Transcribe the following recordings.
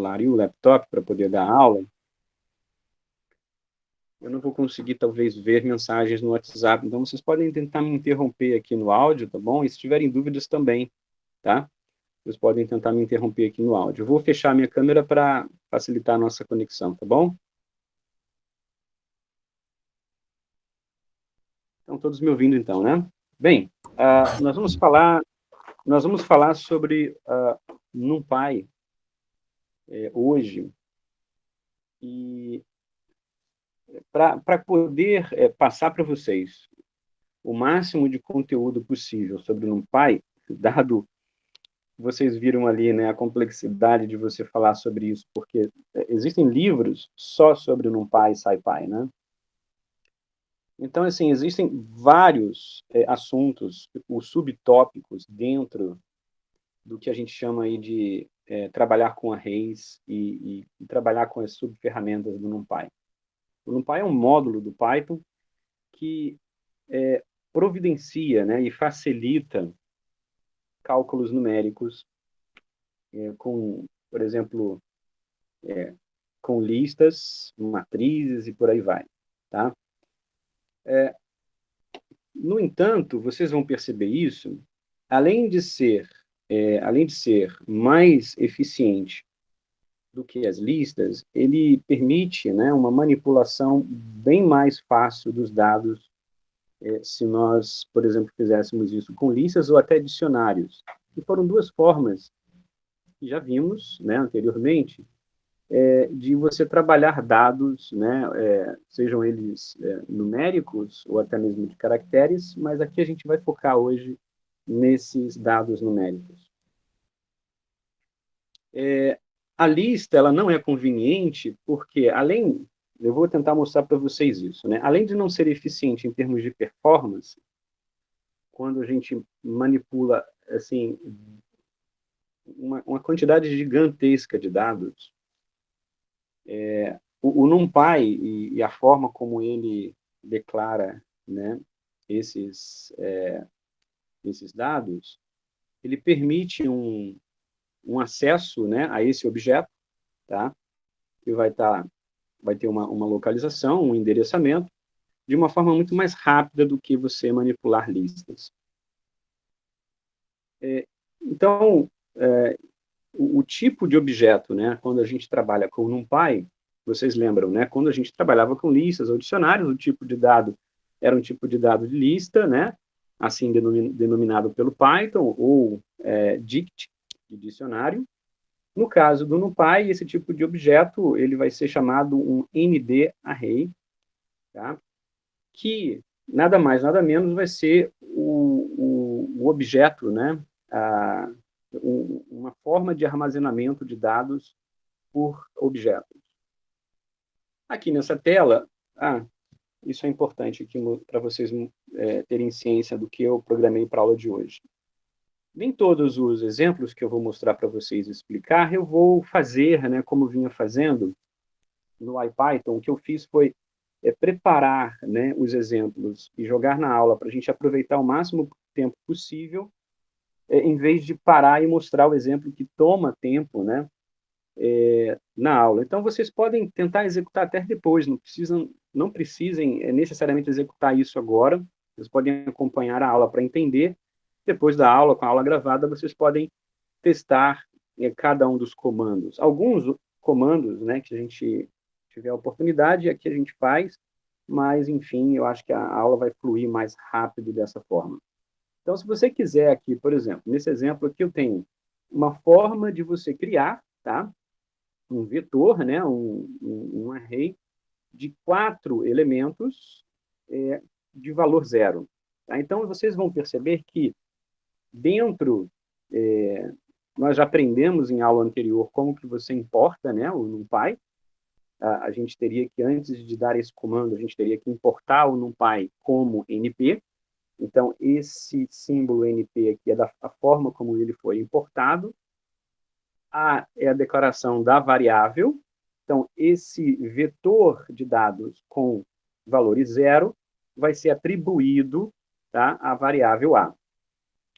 celular e o laptop para poder dar aula, eu não vou conseguir, talvez, ver mensagens no WhatsApp. Então, vocês podem tentar me interromper aqui no áudio, tá bom? E se tiverem dúvidas também, tá? Vocês podem tentar me interromper aqui no áudio. Eu vou fechar minha câmera para facilitar a nossa conexão, tá bom? Estão todos me ouvindo, então, né? Bem, nós vamos falar sobre NumPy hoje. E para poder passar para vocês o máximo de conteúdo possível sobre o NumPy, dado vocês viram ali, né, a complexidade de você falar sobre isso, porque existem livros só sobre o NumPy e SciPy, né? Então, assim, existem vários assuntos, os subtópicos dentro do que a gente chama aí de trabalhar com arrays e trabalhar com as subferramentas do NumPy. O NumPy é um módulo do Python que providencia, né, e facilita cálculos numéricos com, por exemplo, com listas, matrizes e por aí vai, tá? No entanto, vocês vão perceber isso, além de ser, além de ser mais eficiente do que as listas, ele permite, né, uma manipulação bem mais fácil dos dados se nós, por exemplo, fizéssemos isso com listas ou até dicionários. E foram duas formas que já vimos, né, anteriormente, de você trabalhar dados, né, sejam eles numéricos ou até mesmo de caracteres, mas aqui a gente vai focar hoje nesses dados numéricos. A lista ela não é conveniente porque, eu vou tentar mostrar para vocês isso, né? Além de não ser eficiente em termos de performance, quando a gente manipula assim uma quantidade gigantesca de dados, o NumPy e a forma como ele declara, né, esses dados, ele permite um acesso, né, a esse objeto, tá? Que vai ter uma localização, um endereçamento, de uma forma muito mais rápida do que você manipular listas. Então, o tipo de objeto, né, quando a gente trabalha com o NumPy, vocês lembram, né, quando a gente trabalhava com listas ou dicionários, o tipo de dado era um tipo de dado de lista, né, assim denominado pelo Python, ou dict, de dicionário. No caso do NumPy, esse tipo de objeto ele vai ser chamado um ND Array, tá? Que nada mais, nada menos vai ser o objeto, né, uma forma de armazenamento de dados por objetos. Aqui nessa tela, isso é importante para vocês terem ciência do que eu programei para a aula de hoje. Nem todos os exemplos que eu vou mostrar para vocês explicar, eu vou fazer, né, como vinha fazendo no IPython. O que eu fiz foi preparar, né, os exemplos e jogar na aula para a gente aproveitar o máximo tempo possível, em vez de parar e mostrar o exemplo que toma tempo, né, na aula. Então, vocês podem tentar executar até depois, não precisem necessariamente executar isso agora, vocês podem acompanhar a aula para entender. Depois da aula, com a aula gravada, vocês podem testar cada um dos comandos. Alguns comandos, né, que a gente tiver a oportunidade, aqui a gente faz, mas, enfim, eu acho que a aula vai fluir mais rápido dessa forma. Então, se você quiser aqui, por exemplo, nesse exemplo aqui eu tenho uma forma de você criar, tá? Um vetor, né, um array de 4 elementos de valor zero. Tá? Então, vocês vão perceber que dentro, nós já aprendemos em aula anterior como que você importa, né, o NumPy. A gente teria que, antes de dar esse comando, a gente teria que importar o NumPy como NP. Então, esse símbolo NP aqui é da forma como ele foi importado. A é a declaração da variável. Então, esse vetor de dados com valores zero vai ser atribuído, tá, à variável A.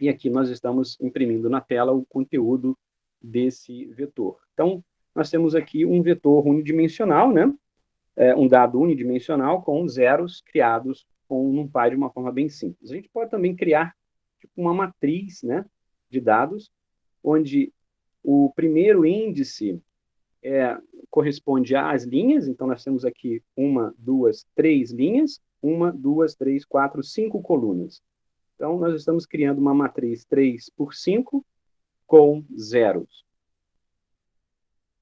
E aqui nós estamos imprimindo na tela o conteúdo desse vetor. Então, nós temos aqui um vetor unidimensional, né? Um dado unidimensional com zeros criados com um NumPy de uma forma bem simples. A gente pode também criar tipo, uma matriz, né, de dados, onde o primeiro índice corresponde às linhas, então nós temos aqui 1, 2, 3 linhas, 1, 2, 3, 4, 5 colunas. Então, nós estamos criando uma matriz 3 por 5 com zeros.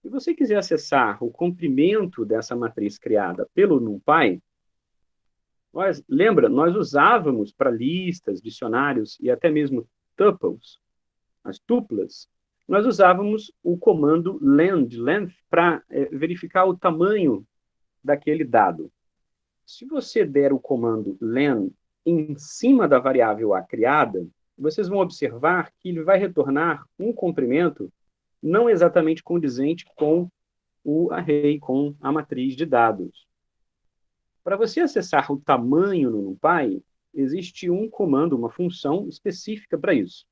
Se você quiser acessar o comprimento dessa matriz criada pelo NumPy, lembra, nós usávamos para listas, dicionários e até mesmo tuples, as tuplas, nós usávamos o comando length, para verificar o tamanho daquele dado. Se você der o comando len em cima da variável A criada, vocês vão observar que ele vai retornar um comprimento não exatamente condizente com o array, com a matriz de dados. Para você acessar o tamanho no NumPy, existe um comando, uma função específica para isso,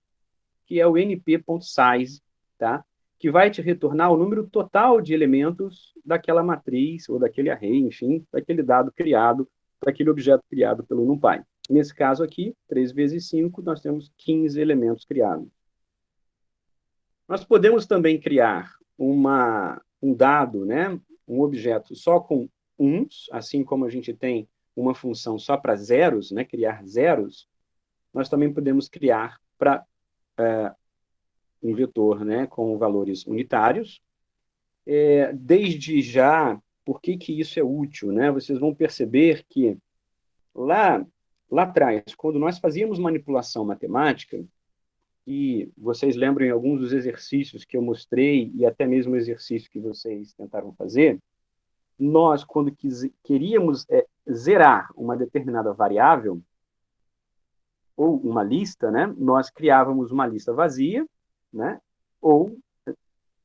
que é o np.size, tá? Que vai te retornar o número total de elementos daquela matriz, ou daquele array, enfim, daquele dado criado, daquele objeto criado pelo NumPy. Nesse caso aqui, 3 vezes 5, nós temos 15 elementos criados. Nós podemos também criar um dado, né, um objeto só com uns, assim como a gente tem uma função só para zeros, né, criar zeros, nós também podemos criar para um vetor, né, com valores unitários. Desde já, por que isso é útil? Né? Vocês vão perceber que lá atrás, quando nós fazíamos manipulação matemática, e vocês lembram em alguns dos exercícios que eu mostrei, e até mesmo o exercício que vocês tentaram fazer, nós, quando queríamos zerar uma determinada variável, ou uma lista, né, nós criávamos uma lista vazia, né, ou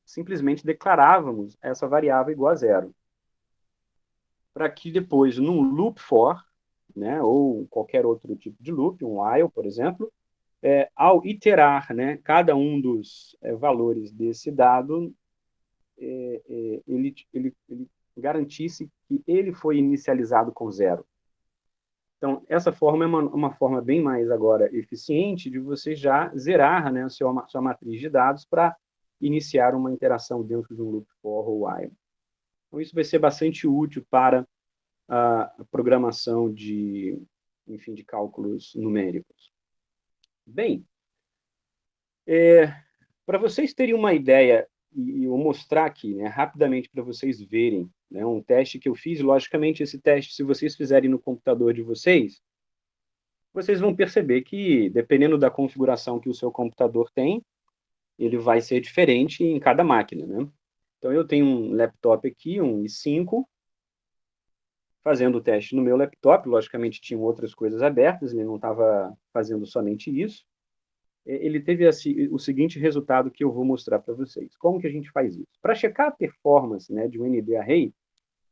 simplesmente declarávamos essa variável igual a zero. Para que depois, num loop for, né, ou qualquer outro tipo de loop, um while, por exemplo, ao iterar, né, cada um dos valores desse dado, ele garantisse que ele foi inicializado com zero. Então, essa forma é uma forma bem mais agora eficiente de você já zerar, né, a sua matriz de dados para iniciar uma interação dentro de um loop for ou while. Então, isso vai ser bastante útil para a programação de cálculos numéricos. Bem, para vocês terem uma ideia, e eu vou mostrar aqui, né, rapidamente para vocês verem, né, um teste que eu fiz, logicamente esse teste, se vocês fizerem no computador de vocês vão perceber que, dependendo da configuração que o seu computador tem, ele vai ser diferente em cada máquina, né? Então, eu tenho um laptop aqui, um i5, fazendo o teste no meu laptop, logicamente tinham outras coisas abertas, ele não estava fazendo somente isso. Ele teve o seguinte resultado que eu vou mostrar para vocês. Como que a gente faz isso? Para checar a performance, né, de um ND Array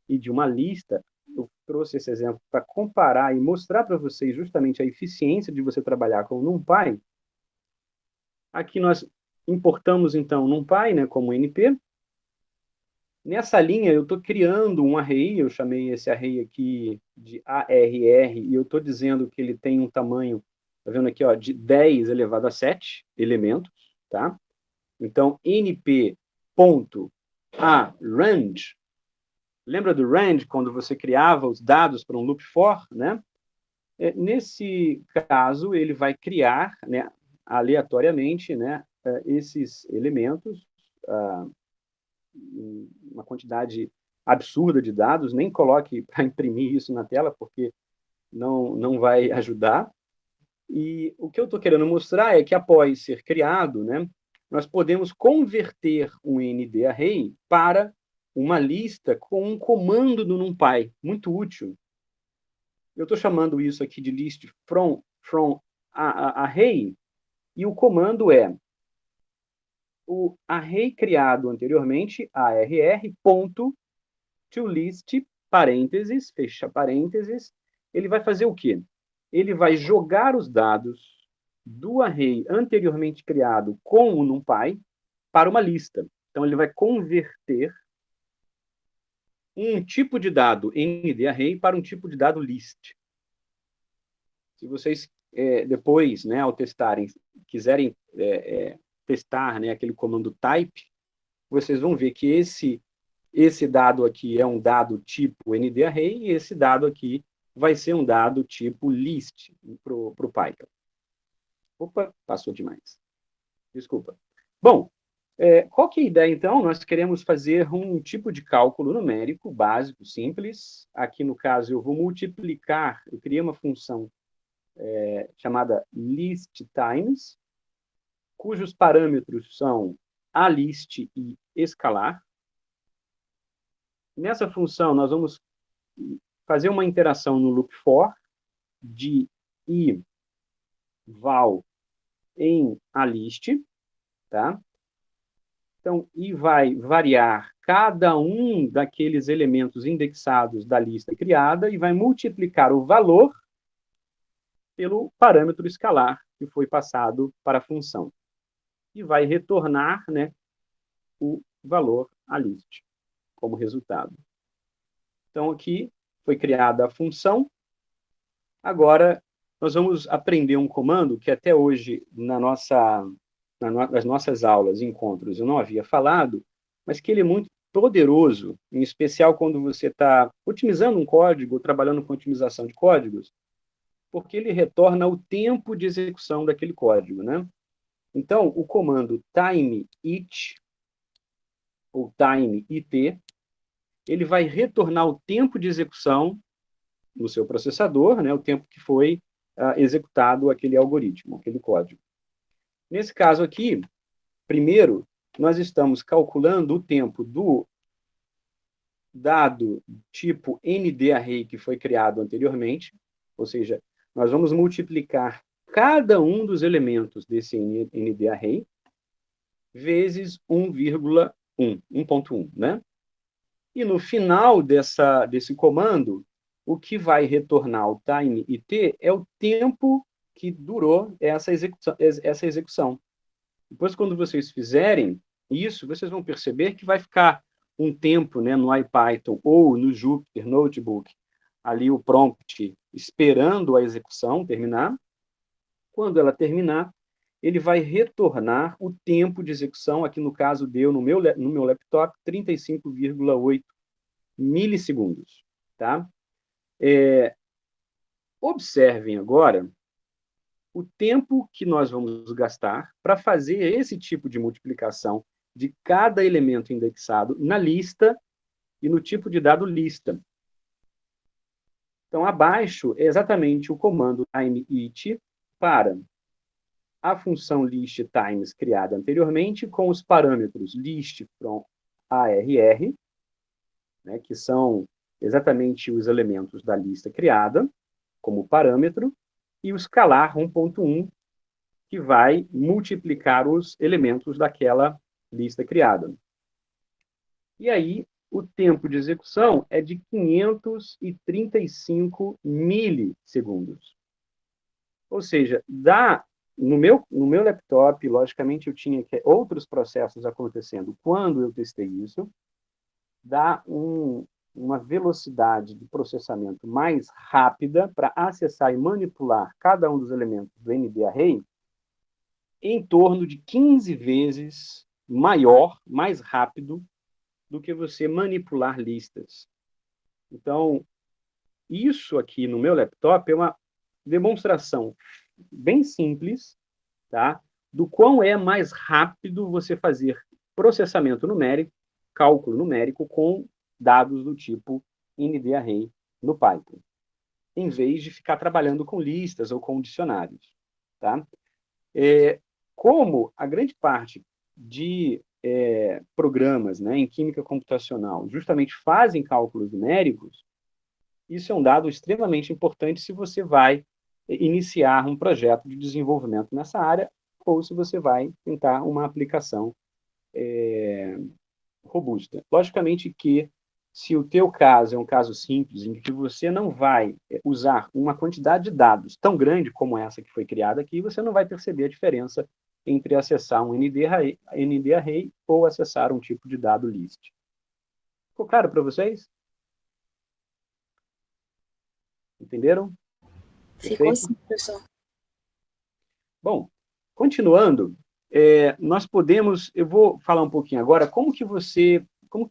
e de uma lista, eu trouxe esse exemplo para comparar e mostrar para vocês justamente a eficiência de você trabalhar com o NumPy. Aqui nós importamos, então, NumPy, né, como NP. Nessa linha, eu estou criando um array, eu chamei esse array aqui de ARR, e eu estou dizendo que ele tem um tamanho, está vendo aqui, ó, de 10 elevado a 7 elementos, tá? Então, np.arange, lembra do range, quando você criava os dados para um loop for, né? Nesse caso, ele vai criar, né, aleatoriamente, né, esses elementos, uma quantidade absurda de dados, nem coloque para imprimir isso na tela, porque não vai ajudar. E o que eu estou querendo mostrar é que, após ser criado, né, nós podemos converter um ND Array para uma lista com um comando do NumPy, muito útil. Eu estou chamando isso aqui de list from array, e o comando é o array criado anteriormente, arr.toList, parênteses, fecha parênteses, ele vai fazer o quê? Ele vai jogar os dados do array anteriormente criado com o NumPy para uma lista. Então, ele vai converter um tipo de dado ND-array para um tipo de dado list. Se vocês depois, né, ao testarem, quiserem testar, né, aquele comando type, vocês vão ver que esse dado aqui é um dado tipo ND-array e esse dado aqui vai ser um dado tipo list para o Python. Opa, passou demais. Desculpa. Bom, qual que é a ideia, então? Nós queremos fazer um tipo de cálculo numérico básico, simples. Aqui, no caso, eu vou multiplicar, eu criei uma função chamada listTimes, cujos parâmetros são alist e escalar. Nessa função, nós vamos fazer uma interação no loop for de i val em alist, tá? Então, i vai variar cada um daqueles elementos indexados da lista criada e vai multiplicar o valor pelo parâmetro escalar que foi passado para a função. E vai retornar, né, o valor a list como resultado. Então, aqui foi criada a função. Agora, nós vamos aprender um comando que até hoje, nas nossas aulas e encontros, eu não havia falado, mas que ele é muito poderoso, em especial quando você está otimizando um código, ou trabalhando com otimização de códigos, porque ele retorna o tempo de execução daquele código, né? Então, o comando timeIt, ou timeIt, ele vai retornar o tempo de execução no seu processador, né, o tempo que foi executado aquele algoritmo, aquele código. Nesse caso aqui, primeiro, nós estamos calculando o tempo do dado tipo ND-array que foi criado anteriormente, ou seja, nós vamos multiplicar cada um dos elementos desse ND-array vezes 1,1, né? E no final desse comando, o que vai retornar o timeIt é o tempo que durou essa execução. Depois, quando vocês fizerem isso, vocês vão perceber que vai ficar um tempo, né, no IPython ou no Jupyter Notebook, ali o prompt esperando a execução terminar. Quando ela terminar, ele vai retornar o tempo de execução, aqui no caso deu no meu laptop 35,8 milissegundos. Tá? Observem agora o tempo que nós vamos gastar para fazer esse tipo de multiplicação de cada elemento indexado na lista e no tipo de dado lista. Então, abaixo é exatamente o comando timeIt para a função listTimes criada anteriormente com os parâmetros list from arr, né, que são exatamente os elementos da lista criada como parâmetro, e o escalar 1.1, que vai multiplicar os elementos daquela lista criada. E aí, o tempo de execução é de 535 milissegundos. Ou seja, no meu laptop, logicamente, eu tinha outros processos acontecendo quando eu testei isso, dá uma velocidade de processamento mais rápida para acessar e manipular cada um dos elementos do ND-array em torno de 15 vezes maior, mais rápido do que você manipular listas. Então, isso aqui no meu laptop é uma demonstração bem simples, tá? Do quão é mais rápido você fazer processamento numérico, cálculo numérico com dados do tipo ND-array no Python, em vez de ficar trabalhando com listas ou com dicionários. Tá? Como a grande parte de programas, né, em química computacional justamente fazem cálculos numéricos, isso é um dado extremamente importante se você vai iniciar um projeto de desenvolvimento nessa área ou se você vai tentar uma aplicação robusta. Logicamente que, se o teu caso é um caso simples, em que você não vai usar uma quantidade de dados tão grande como essa que foi criada aqui, você não vai perceber a diferença entre acessar um ND-array ou acessar um tipo de dado list. Ficou claro para vocês? Entenderam? Ficou Perfeito? sim, professor. Bom, continuando, nós podemos, eu vou falar um pouquinho agora, como que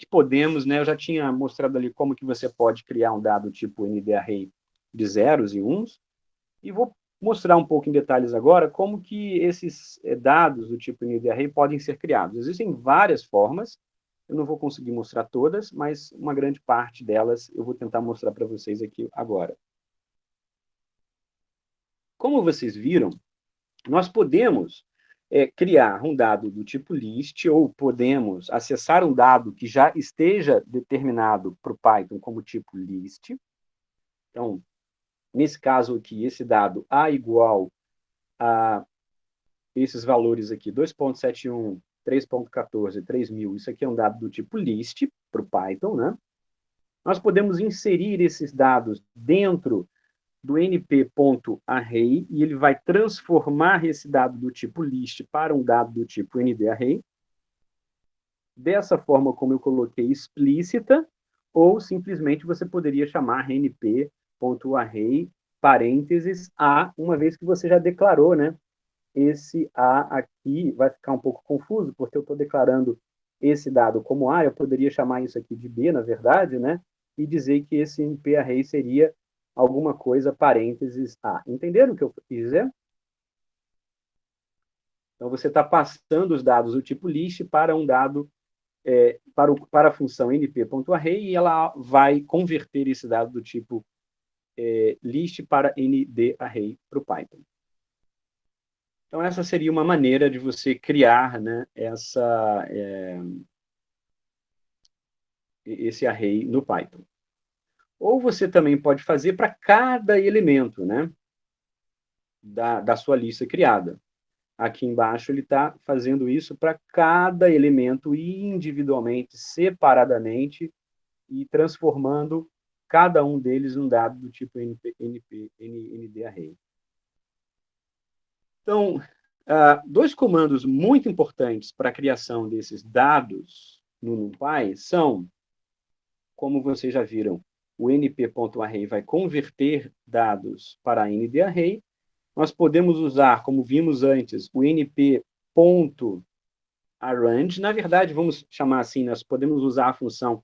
podemos, né, eu já tinha mostrado ali como que você pode criar um dado tipo ND-array de zeros e uns, e vou mostrar um pouco em detalhes agora como que esses dados do tipo ND-array podem ser criados. Existem várias formas, eu não vou conseguir mostrar todas, mas uma grande parte delas eu vou tentar mostrar para vocês aqui agora. Como vocês viram, nós podemos criar um dado do tipo list, ou podemos acessar um dado que já esteja determinado para o Python como tipo list. Então, nesse caso aqui, esse dado A igual a esses valores aqui, 2.71, 3.14, 3.000, isso aqui é um dado do tipo list para o Python, né? Nós podemos inserir esses dados dentro do np.array, e ele vai transformar esse dado do tipo list para um dado do tipo ND-array, dessa forma como eu coloquei, explícita, ou simplesmente você poderia chamar np.array, parênteses, A, uma vez que você já declarou, né? Esse A aqui vai ficar um pouco confuso, porque eu estou declarando esse dado como A, eu poderia chamar isso aqui de B, na verdade, né? E dizer que esse np-array seria alguma coisa, parênteses, A. Entenderam o que eu quis dizer? Então, você está passando os dados do tipo list para um dado, para a função np.array, e ela vai converter esse dado do tipo list para nd-array para o Python. Então, essa seria uma maneira de você criar, né, esse array no Python. Ou você também pode fazer para cada elemento, né, da sua lista criada. Aqui embaixo ele está fazendo isso para cada elemento individualmente, separadamente, e transformando cada um deles num dado do tipo ND-array. Então, dois comandos muito importantes para a criação desses dados no NumPy são, como vocês já viram, o np.array vai converter dados para ND-array. Nós podemos usar, como vimos antes, o np.arrange. Na verdade, vamos chamar assim, nós podemos usar a função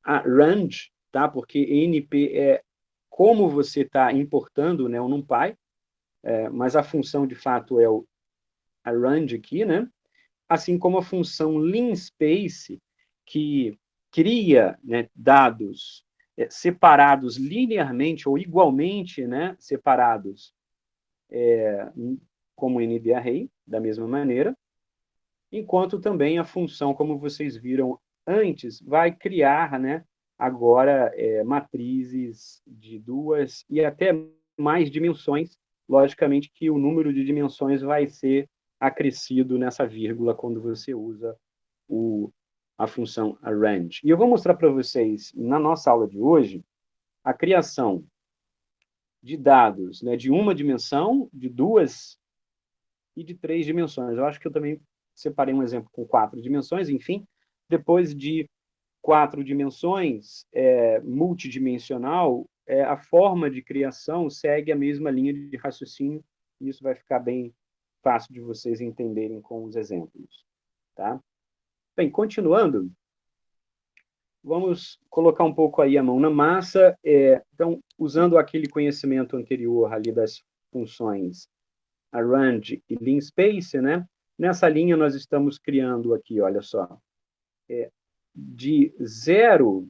arrange, tá? Porque np é como você está importando, né, o NumPy, mas a função, de fato, é o arrange aqui, né? Assim como a função linspace, que cria, né, dados separados linearmente ou igualmente, né, separados como ND-array, da mesma maneira, enquanto também a função, como vocês viram antes, vai criar, né, agora matrizes de 2 e até mais dimensões. Logicamente que o número de dimensões vai ser acrescido nessa vírgula quando você usa a função arrange. E eu vou mostrar para vocês, na nossa aula de hoje, a criação de dados, né, de uma dimensão, de 2 e de 3 dimensões. Eu acho que eu também separei um exemplo com 4 dimensões, enfim. Depois de 4 dimensões, multidimensional, a forma de criação segue a mesma linha de raciocínio, e isso vai ficar bem fácil de vocês entenderem com os exemplos. Tá? Bem, continuando, vamos colocar um pouco aí a mão na massa. Então, usando aquele conhecimento anterior ali das funções arrange e linspace, né? Nessa linha nós estamos criando aqui, olha só, de 0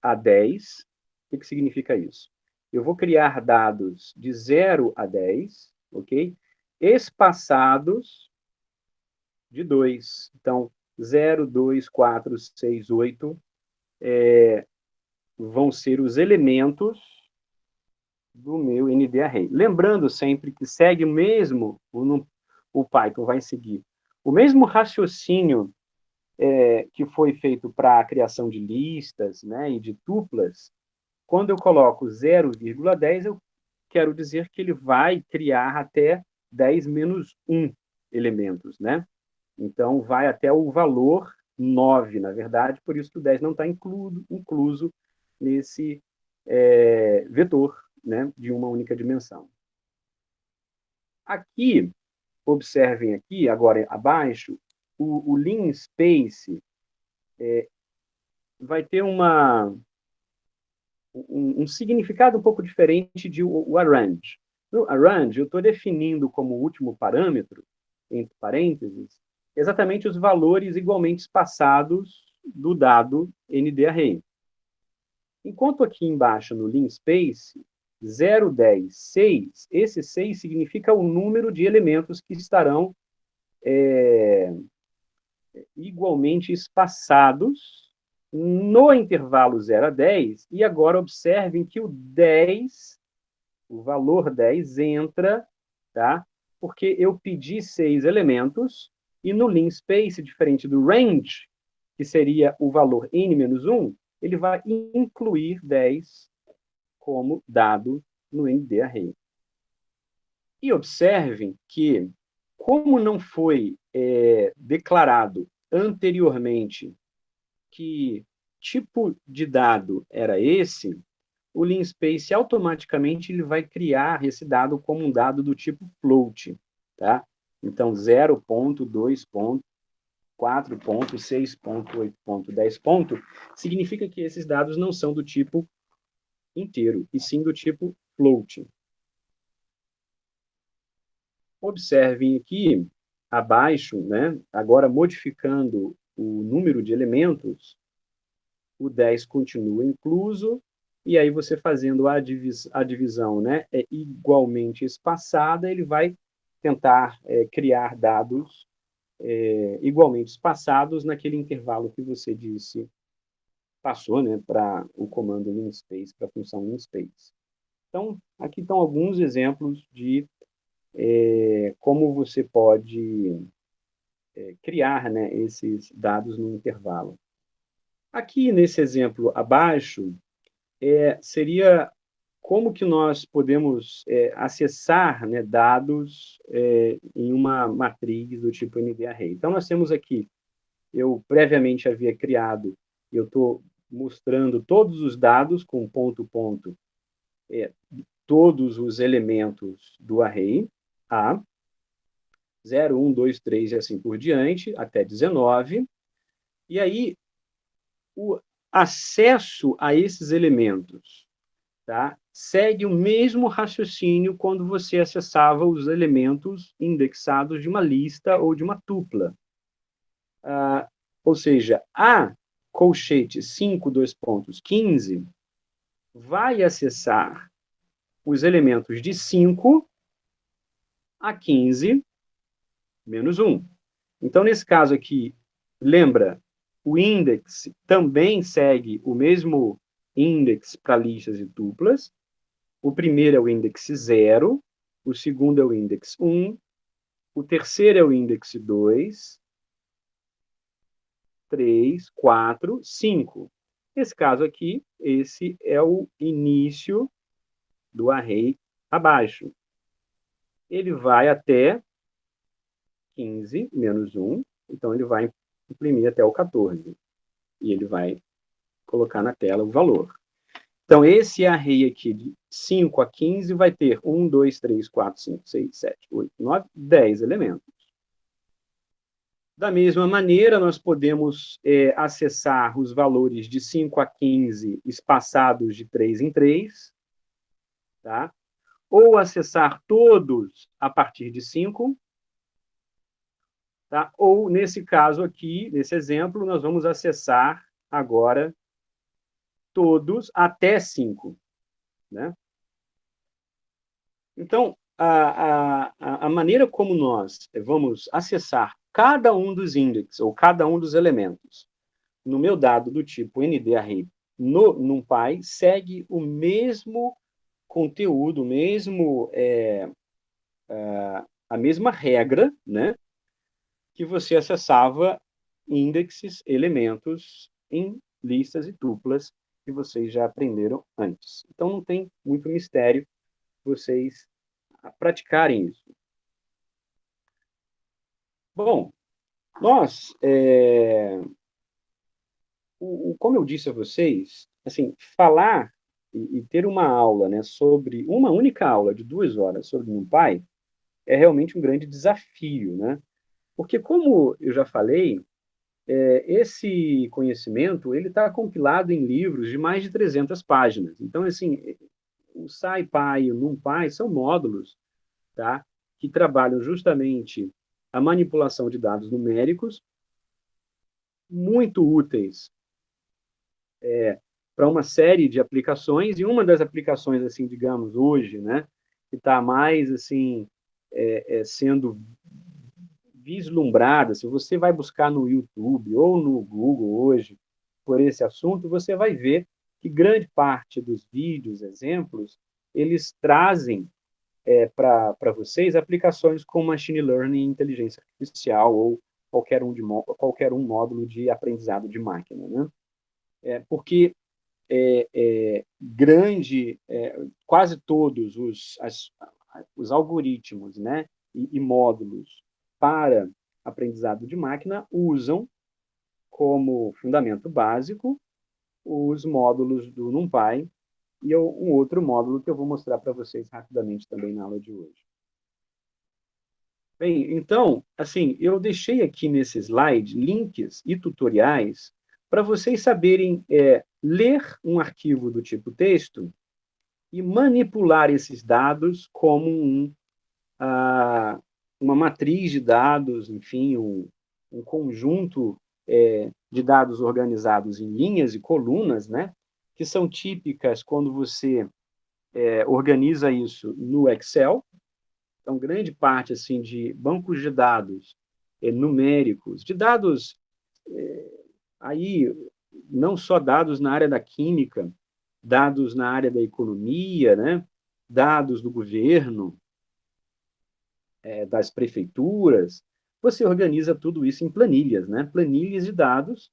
a 10. O que significa isso? Eu vou criar dados de 0 a 10, ok? Espaçados de 2. Então, 0, 2, 4, 6, 8 vão ser os elementos do meu ND-array. Lembrando sempre que segue o mesmo, o Python vai seguir o mesmo raciocínio que foi feito para a criação de listas, né, e de tuplas. Quando eu coloco 0,10, eu quero dizer que ele vai criar até 10 menos 1 elementos, né? Então, vai até o valor 9, na verdade, por isso que o 10 não está incluso nesse vetor né, de uma única dimensão. Aqui, observem aqui, agora abaixo, o Lean Space vai ter um significado um pouco diferente de o arrange. No arrange, eu estou definindo como último parâmetro, entre parênteses, exatamente os valores igualmente espaçados do dado ND-Array. Enquanto aqui embaixo no Lean Space, 0, 10, 6, esse 6 significa o número de elementos que estarão igualmente espaçados no intervalo 0 a 10, e agora observem que o 10, o valor 10 entra, tá? Porque eu pedi 6 elementos, e no Lean Space, diferente do range, que seria o valor n-1, ele vai incluir 10 como dado no ND-Array. E observem que, como não foi declarado anteriormente que tipo de dado era esse, o Lean Space automaticamente ele vai criar esse dado como um dado do tipo float, tá? Então, 0.2.4.6.8.10 significa que esses dados não são do tipo inteiro, e sim do tipo float. Observem aqui abaixo, né, agora modificando o número de elementos, o 10 continua incluso, e aí você fazendo a divisão, né, igualmente espaçada, ele vai tentar criar dados igualmente espaçados naquele intervalo que você disse, passou, né, para o comando linspace, para a função linspace. Então, aqui estão alguns exemplos de como você pode criar, né, esses dados no intervalo. Aqui, nesse exemplo abaixo, seria como que nós podemos acessar, né, dados em uma matriz do tipo ND-Array. Então, nós temos aqui, eu previamente havia criado, eu estou mostrando todos os dados com ponto, ponto, todos os elementos do array A, 0, 1, 2, 3 e assim por diante, até 19. E aí, o acesso a esses elementos, tá, segue o mesmo raciocínio quando você acessava os elementos indexados de uma lista ou de uma tupla. Ou seja, a colchete 5, 2 pontos, 15 vai acessar os elementos de 5 a 15 menos 1. Então, nesse caso aqui, lembra, o index também segue o mesmo index para listas e tuplas. O primeiro é o index 0, o segundo é o index 1, o terceiro é o index 2, 3, 4, 5. Nesse caso aqui, esse é o início do array abaixo. Ele vai até 15 menos 1, então ele vai imprimir até o 14. E ele vai colocar na tela o valor. Então, esse array aqui de 5 a 15 vai ter 1, 2, 3, 4, 5, 6, 7, 8, 9, 10 elementos. Da mesma maneira, nós podemos acessar os valores de 5 a 15 espaçados de 3 em 3, tá? Ou acessar todos a partir de 5, tá? Ou, nesse caso aqui, nesse exemplo, nós vamos acessar agora todos até 5, né? Então, a maneira como nós vamos acessar cada um dos índices ou cada um dos elementos no meu dado do tipo ND-Array no NumPy segue o mesmo conteúdo, a mesma regra, né, que você acessava índices, elementos em listas e tuplas que vocês já aprenderam antes. Então, não tem muito mistério vocês praticarem isso. Bom, nós, como eu disse a vocês, assim, falar e ter uma aula, né, sobre uma única aula de 2 horas sobre NumPy é realmente um grande desafio, né? Porque, como eu já falei, esse conhecimento ele está compilado em livros de mais de 300 páginas. Então, assim, o SciPy e o NumPy são módulos, tá, que trabalham justamente a manipulação de dados numéricos, muito úteis para uma série de aplicações, e uma das aplicações, assim, digamos, hoje, né, que está mais, assim, sendo vislumbrada, se você vai buscar no YouTube ou no Google hoje por esse assunto, você vai ver que grande parte dos vídeos, exemplos, eles trazem para vocês aplicações com machine learning, inteligência artificial ou qualquer um módulo de aprendizado de máquina, né? Porque quase todos os algoritmos, né, e módulos para aprendizado de máquina usam como fundamento básico os módulos do NumPy e um outro módulo que eu vou mostrar para vocês rapidamente também na aula de hoje. Bem, então, assim, eu deixei aqui nesse slide links e tutoriais para vocês saberem ler um arquivo do tipo texto e manipular esses dados como uma matriz de dados, enfim, um conjunto de dados organizados em linhas e colunas, né, que são típicas quando você organiza isso no Excel. Então, grande parte assim de bancos de dados numéricos, de dados aí não só dados na área da química, dados na área da economia, né, dados do governo, das prefeituras, você organiza tudo isso em planilhas, né? Planilhas de dados.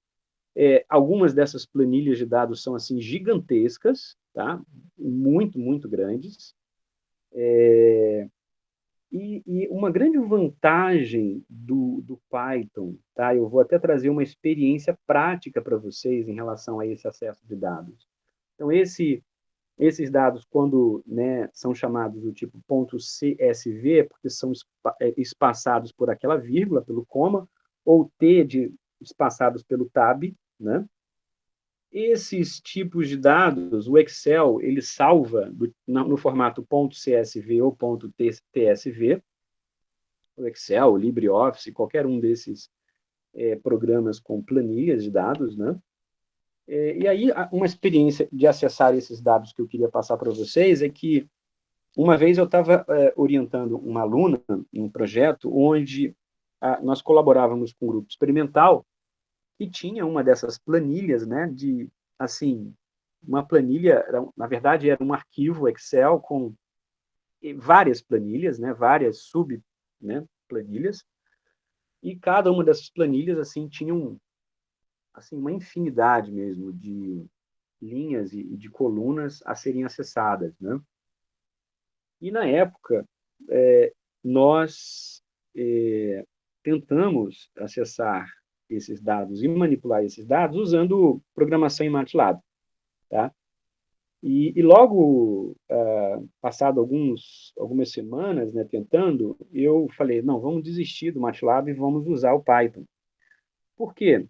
Algumas dessas planilhas de dados são assim gigantescas, tá? Muito, muito grandes. E uma grande vantagem do Python, tá? Eu vou até trazer uma experiência prática para vocês em relação a esse acesso de dados. Então, esses dados, quando, né, são chamados do tipo .csv, porque são espaçados por aquela vírgula, pelo coma, ou espaçados pelo tab, né? Esses tipos de dados, o Excel, ele salva no formato .csv ou .tsv, o Excel, o LibreOffice, qualquer um desses programas com planilhas de dados, né? E aí, uma experiência de acessar esses dados que eu queria passar para vocês é que uma vez eu estava orientando uma aluna em um projeto onde nós colaborávamos com um grupo experimental e tinha uma dessas planilhas, né, de, assim, uma planilha, na verdade, era um arquivo Excel com várias planilhas, né, várias né, planilhas, e cada uma dessas planilhas, assim, tinha assim, uma infinidade mesmo de linhas e de colunas a serem acessadas, né? E, na época, nós tentamos acessar esses dados e manipular esses dados usando programação em MATLAB, tá? E logo, passado algumas semanas, né, tentando, eu falei, não, vamos desistir do MATLAB e vamos usar o Python. Por quê?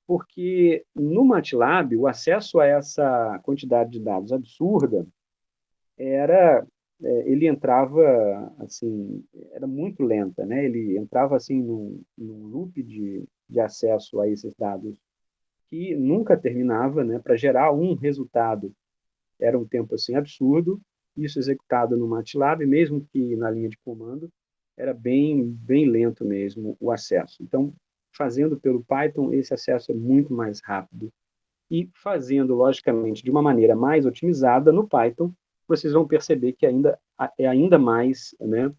Porque no MATLAB, o acesso a essa quantidade de dados absurda era ele entrava assim, era muito lenta, né? Ele entrava assim num loop de acesso a esses dados que nunca terminava, né? Para gerar um resultado era um tempo assim absurdo. Isso executado no MATLAB, mesmo que na linha de comando, era bem lento mesmo o acesso. Então, fazendo pelo Python, esse acesso é muito mais rápido. E fazendo, logicamente, de uma maneira mais otimizada no Python, vocês vão perceber que é ainda mais, né,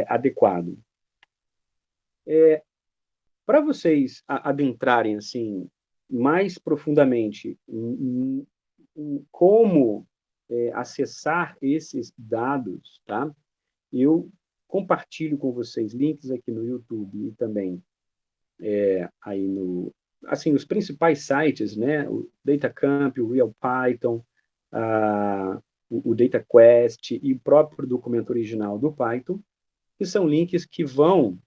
adequado. Para vocês adentrarem assim mais profundamente em como acessar esses dados, tá? Eu compartilho com vocês links aqui no YouTube e também aí no assim os principais sites, né? O DataCamp, o RealPython, o DataQuest e o próprio documento original do Python, que são links que vão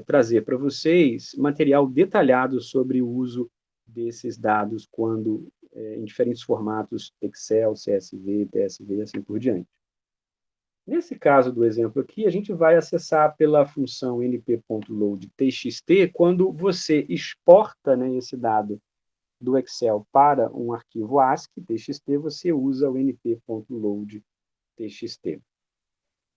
trazer para vocês material detalhado sobre o uso desses dados quando em diferentes formatos, Excel, CSV, TSV, assim por diante. Nesse caso do exemplo aqui, a gente vai acessar pela função np.load.txt quando você exporta, né, esse dado do Excel para um arquivo ASCII, TXT, você usa o np.load.txt.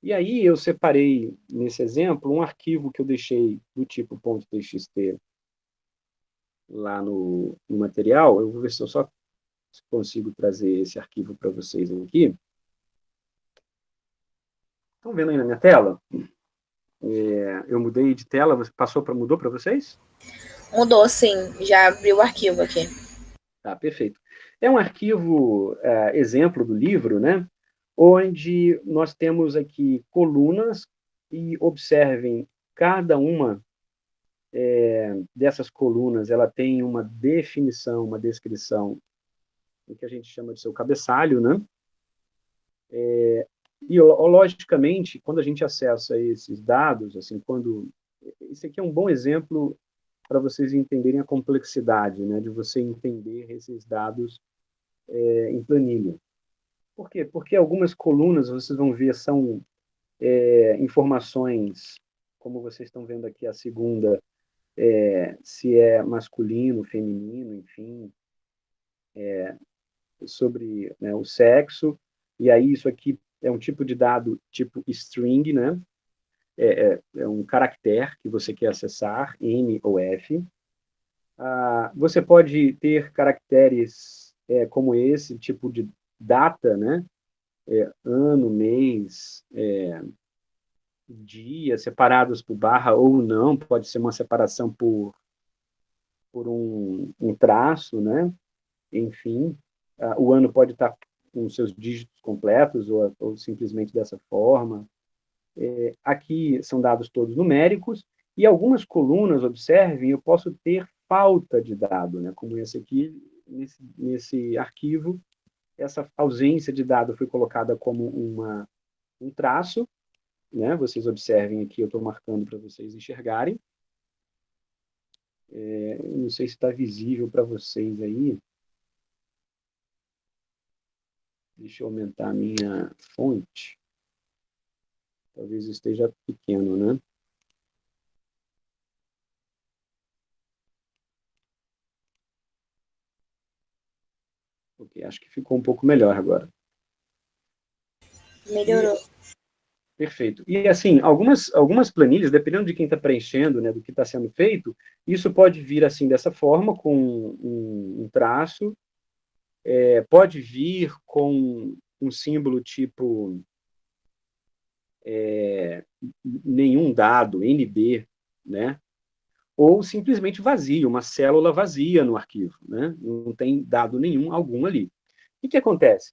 E aí eu separei, nesse exemplo, um arquivo que eu deixei do tipo .txt lá no material. Eu vou ver se eu só consigo trazer esse arquivo para vocês aqui. Estão vendo aí na minha tela? Eu mudei de tela, mudou para vocês? Mudou, sim. Já abri o arquivo aqui. Tá, perfeito. É um arquivo exemplo do livro, né? Onde nós temos aqui colunas e observem, cada uma dessas colunas, ela tem uma definição, uma descrição, o que a gente chama de seu cabeçalho, né? E, logicamente, quando a gente acessa esses dados, assim, esse aqui é um bom exemplo para vocês entenderem a complexidade, né, de você entender esses dados em planilha. Por quê? Porque algumas colunas, vocês vão ver, são informações, como vocês estão vendo aqui, a segunda, se é masculino, feminino, enfim, sobre, né, o sexo, e aí isso aqui é um tipo de dado tipo string, né? É um caractere que você quer acessar, N ou F. Você pode ter caracteres como esse, tipo de data, né? Ano, mês, dia, separados por barra ou não, pode ser uma separação por um traço, né? Enfim, o ano pode estar com seus dígitos completos ou simplesmente dessa forma. Aqui são dados todos numéricos, e algumas colunas, observem, eu posso ter falta de dado, né? Como esse aqui, nesse arquivo, essa ausência de dado foi colocada como um traço, né? Vocês observem aqui, eu estou marcando para vocês enxergarem. Não sei se está visível para vocês aí. Deixa eu aumentar a minha fonte. Talvez esteja pequeno, né? Ok, acho que ficou um pouco melhor agora. Melhorou. Perfeito. E, assim, algumas planilhas, dependendo de quem está preenchendo, né, do que está sendo feito, isso pode vir, assim, dessa forma, com um traço, pode vir com um símbolo tipo nenhum dado, ND, né? Ou simplesmente vazio, uma célula vazia no arquivo, né? Não tem dado nenhum, algum ali. O que acontece?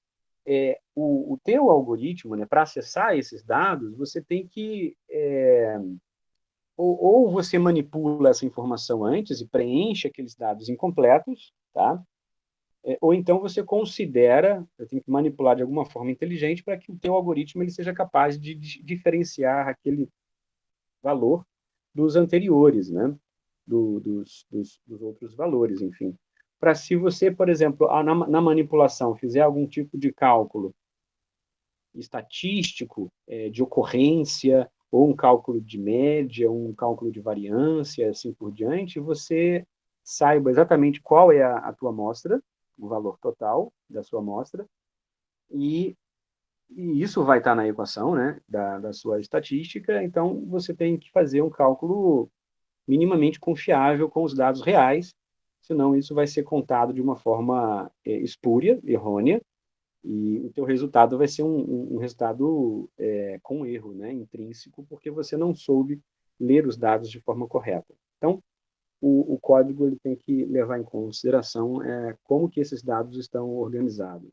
O teu algoritmo, né, para acessar esses dados, você tem que ou você manipula essa informação antes e preenche aqueles dados incompletos, tá? Ou então você considera, eu tenho que manipular de alguma forma inteligente para que o teu algoritmo ele seja capaz de diferenciar aquele valor dos anteriores, né? Dos outros valores, enfim. Para se você, por exemplo, na manipulação, fizer algum tipo de cálculo estatístico de ocorrência, ou um cálculo de média, ou um cálculo de variância, assim por diante, você saiba exatamente qual é a tua amostra, o valor total da sua amostra, e isso vai estar na equação, né, da sua estatística, então você tem que fazer um cálculo minimamente confiável com os dados reais, senão isso vai ser contado de uma forma espúria, errônea, e o teu resultado vai ser um resultado com erro, né, intrínseco, porque você não soube ler os dados de forma correta. Então, o código ele tem que levar em consideração como que esses dados estão organizados.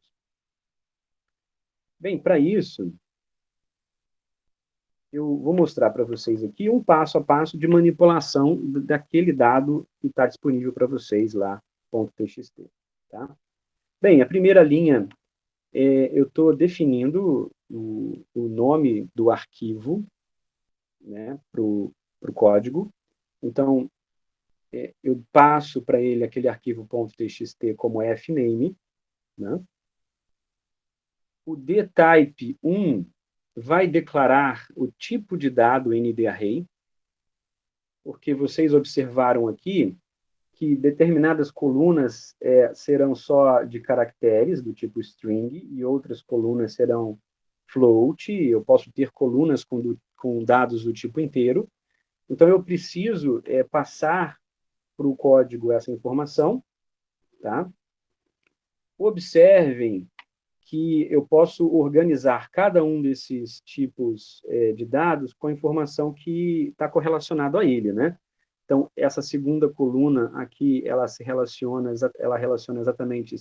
Bem, para isso, eu vou mostrar para vocês aqui um passo a passo de manipulação daquele dado que está disponível para vocês lá, .txt. Tá? Bem, a primeira linha eu estou definindo o nome do arquivo, né, para o código. Então, eu passo para ele aquele arquivo .txt como fname, né? O dtype1 vai declarar o tipo de dado NDArray, porque vocês observaram aqui que determinadas colunas serão só de caracteres, do tipo string, e outras colunas serão float. Eu posso ter colunas com dados do tipo inteiro. Então, eu preciso passar para o código essa informação. Tá? Observem que eu posso organizar cada um desses tipos de dados com a informação que está correlacionado a ele, né? Então, essa segunda coluna aqui, ela relaciona exatamente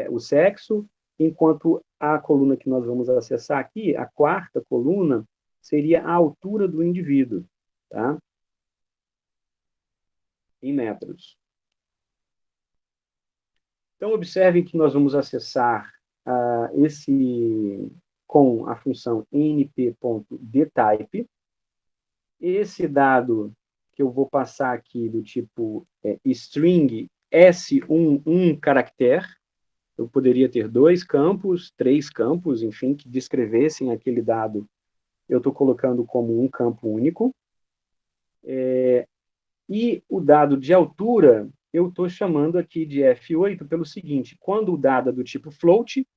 o sexo, enquanto a coluna que nós vamos acessar aqui, a quarta coluna, seria a altura do indivíduo, tá? Em metros. Então, observem que nós vamos acessar esse com a função np.dtype. Esse dado que eu vou passar aqui do tipo string S1, um caractere. Eu poderia ter 2 campos, 3 campos, enfim, que descrevessem aquele dado. Eu estou colocando como um campo único. E o dado de altura, eu estou chamando aqui de F8 pelo seguinte: quando o dado é do tipo float,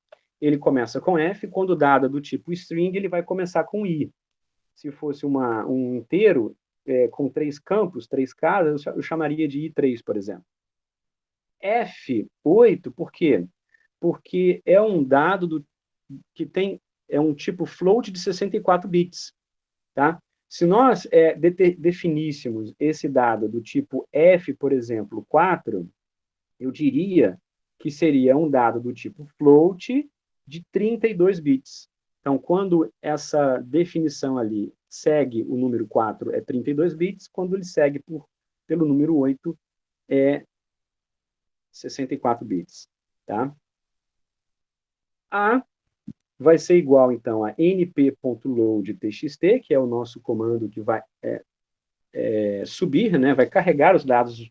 ele começa com F, quando o dado é do tipo string, ele vai começar com I. Se fosse um inteiro, com 3 campos, 3 casas, eu chamaria de I3, por exemplo. F8, por quê? Porque é um dado que é um tipo float de 64 bits. Tá? Se nós definíssemos esse dado do tipo F, por exemplo, 4, eu diria que seria um dado do tipo float de 32 bits. Então, quando essa definição ali segue o número 4, é 32 bits, quando ele segue pelo número 8, é 64 bits. Tá? A vai ser igual, então, a np.load.txt, que é o nosso comando que vai subir, né, vai carregar os dados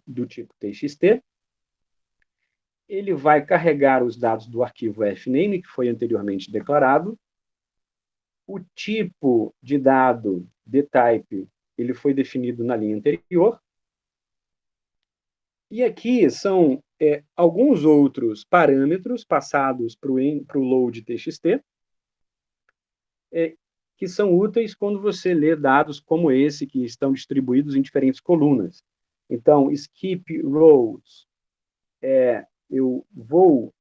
do tipo txt. Ele vai carregar os dados do arquivo fname, que foi anteriormente declarado. O tipo de dado dtype, ele foi definido na linha anterior. E aqui são alguns outros parâmetros passados para o load.txt, que são úteis quando você lê dados como esse, que estão distribuídos em diferentes colunas. Então, skip rows, eu vou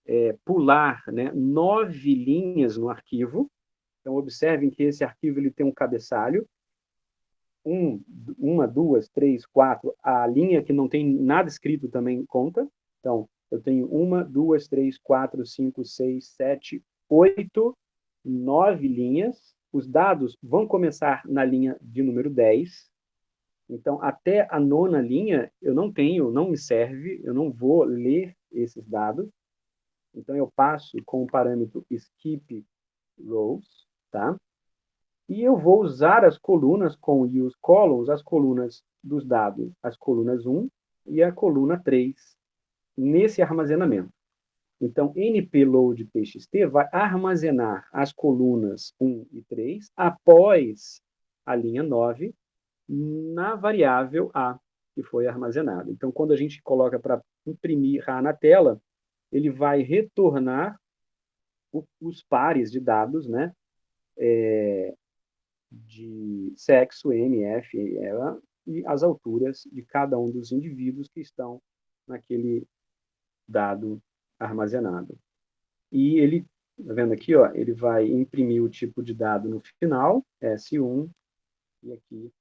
pular 9 linhas no arquivo. Então, observem que esse arquivo ele tem um cabeçalho. 1, 2, 3, 4. A linha que não tem nada escrito também conta. Então, eu tenho 1, 2, 3, 4, 5, 6, 7, 8, 9 linhas. Os dados vão começar na linha de número 10. Então, até a 9ª linha, não me serve, eu não vou ler esses dados. Então, eu passo com o parâmetro skip rows, tá? E eu vou usar as colunas com use columns, as colunas dos dados, as colunas 1 e a coluna 3, nesse armazenamento. Então, npload.txt vai armazenar as colunas 1 e 3 após a linha 9 na variável A, que foi armazenada. Então, quando a gente coloca para imprimir A na tela, ele vai retornar os pares de dados, né? De sexo, M, F, ela, e as alturas de cada um dos indivíduos que estão naquele dado armazenado. E ele, tá vendo aqui, ó, ele vai imprimir o tipo de dado no final, S1, e aqui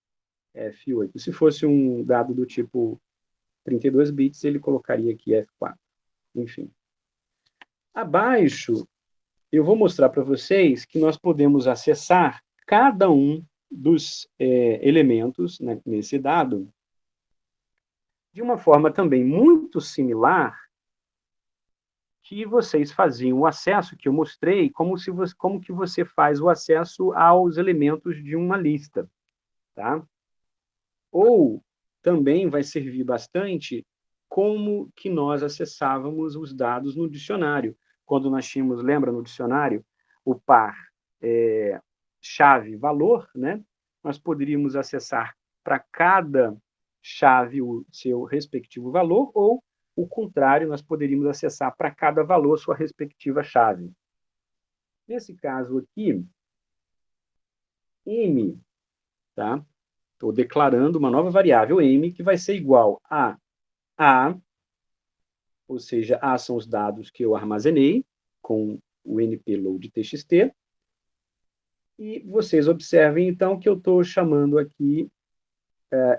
F8. Se fosse um dado do tipo 32 bits, ele colocaria aqui F4. Enfim. Abaixo, eu vou mostrar para vocês que nós podemos acessar cada um dos elementos, né, nesse dado de uma forma também muito similar que vocês faziam o acesso, que eu mostrei, como que você faz o acesso aos elementos de uma lista, tá? Ou também vai servir bastante como que nós acessávamos os dados no dicionário. Quando nós tínhamos, lembra no dicionário, o par chave valor, né? Nós poderíamos acessar para cada chave o seu respectivo valor, ou o contrário, nós poderíamos acessar para cada valor sua respectiva chave. Nesse caso aqui, M, tá? Estou declarando uma nova variável M que vai ser igual a A, ou seja, A são os dados que eu armazenei com o npload.txt. E vocês observem, então, que eu estou chamando aqui,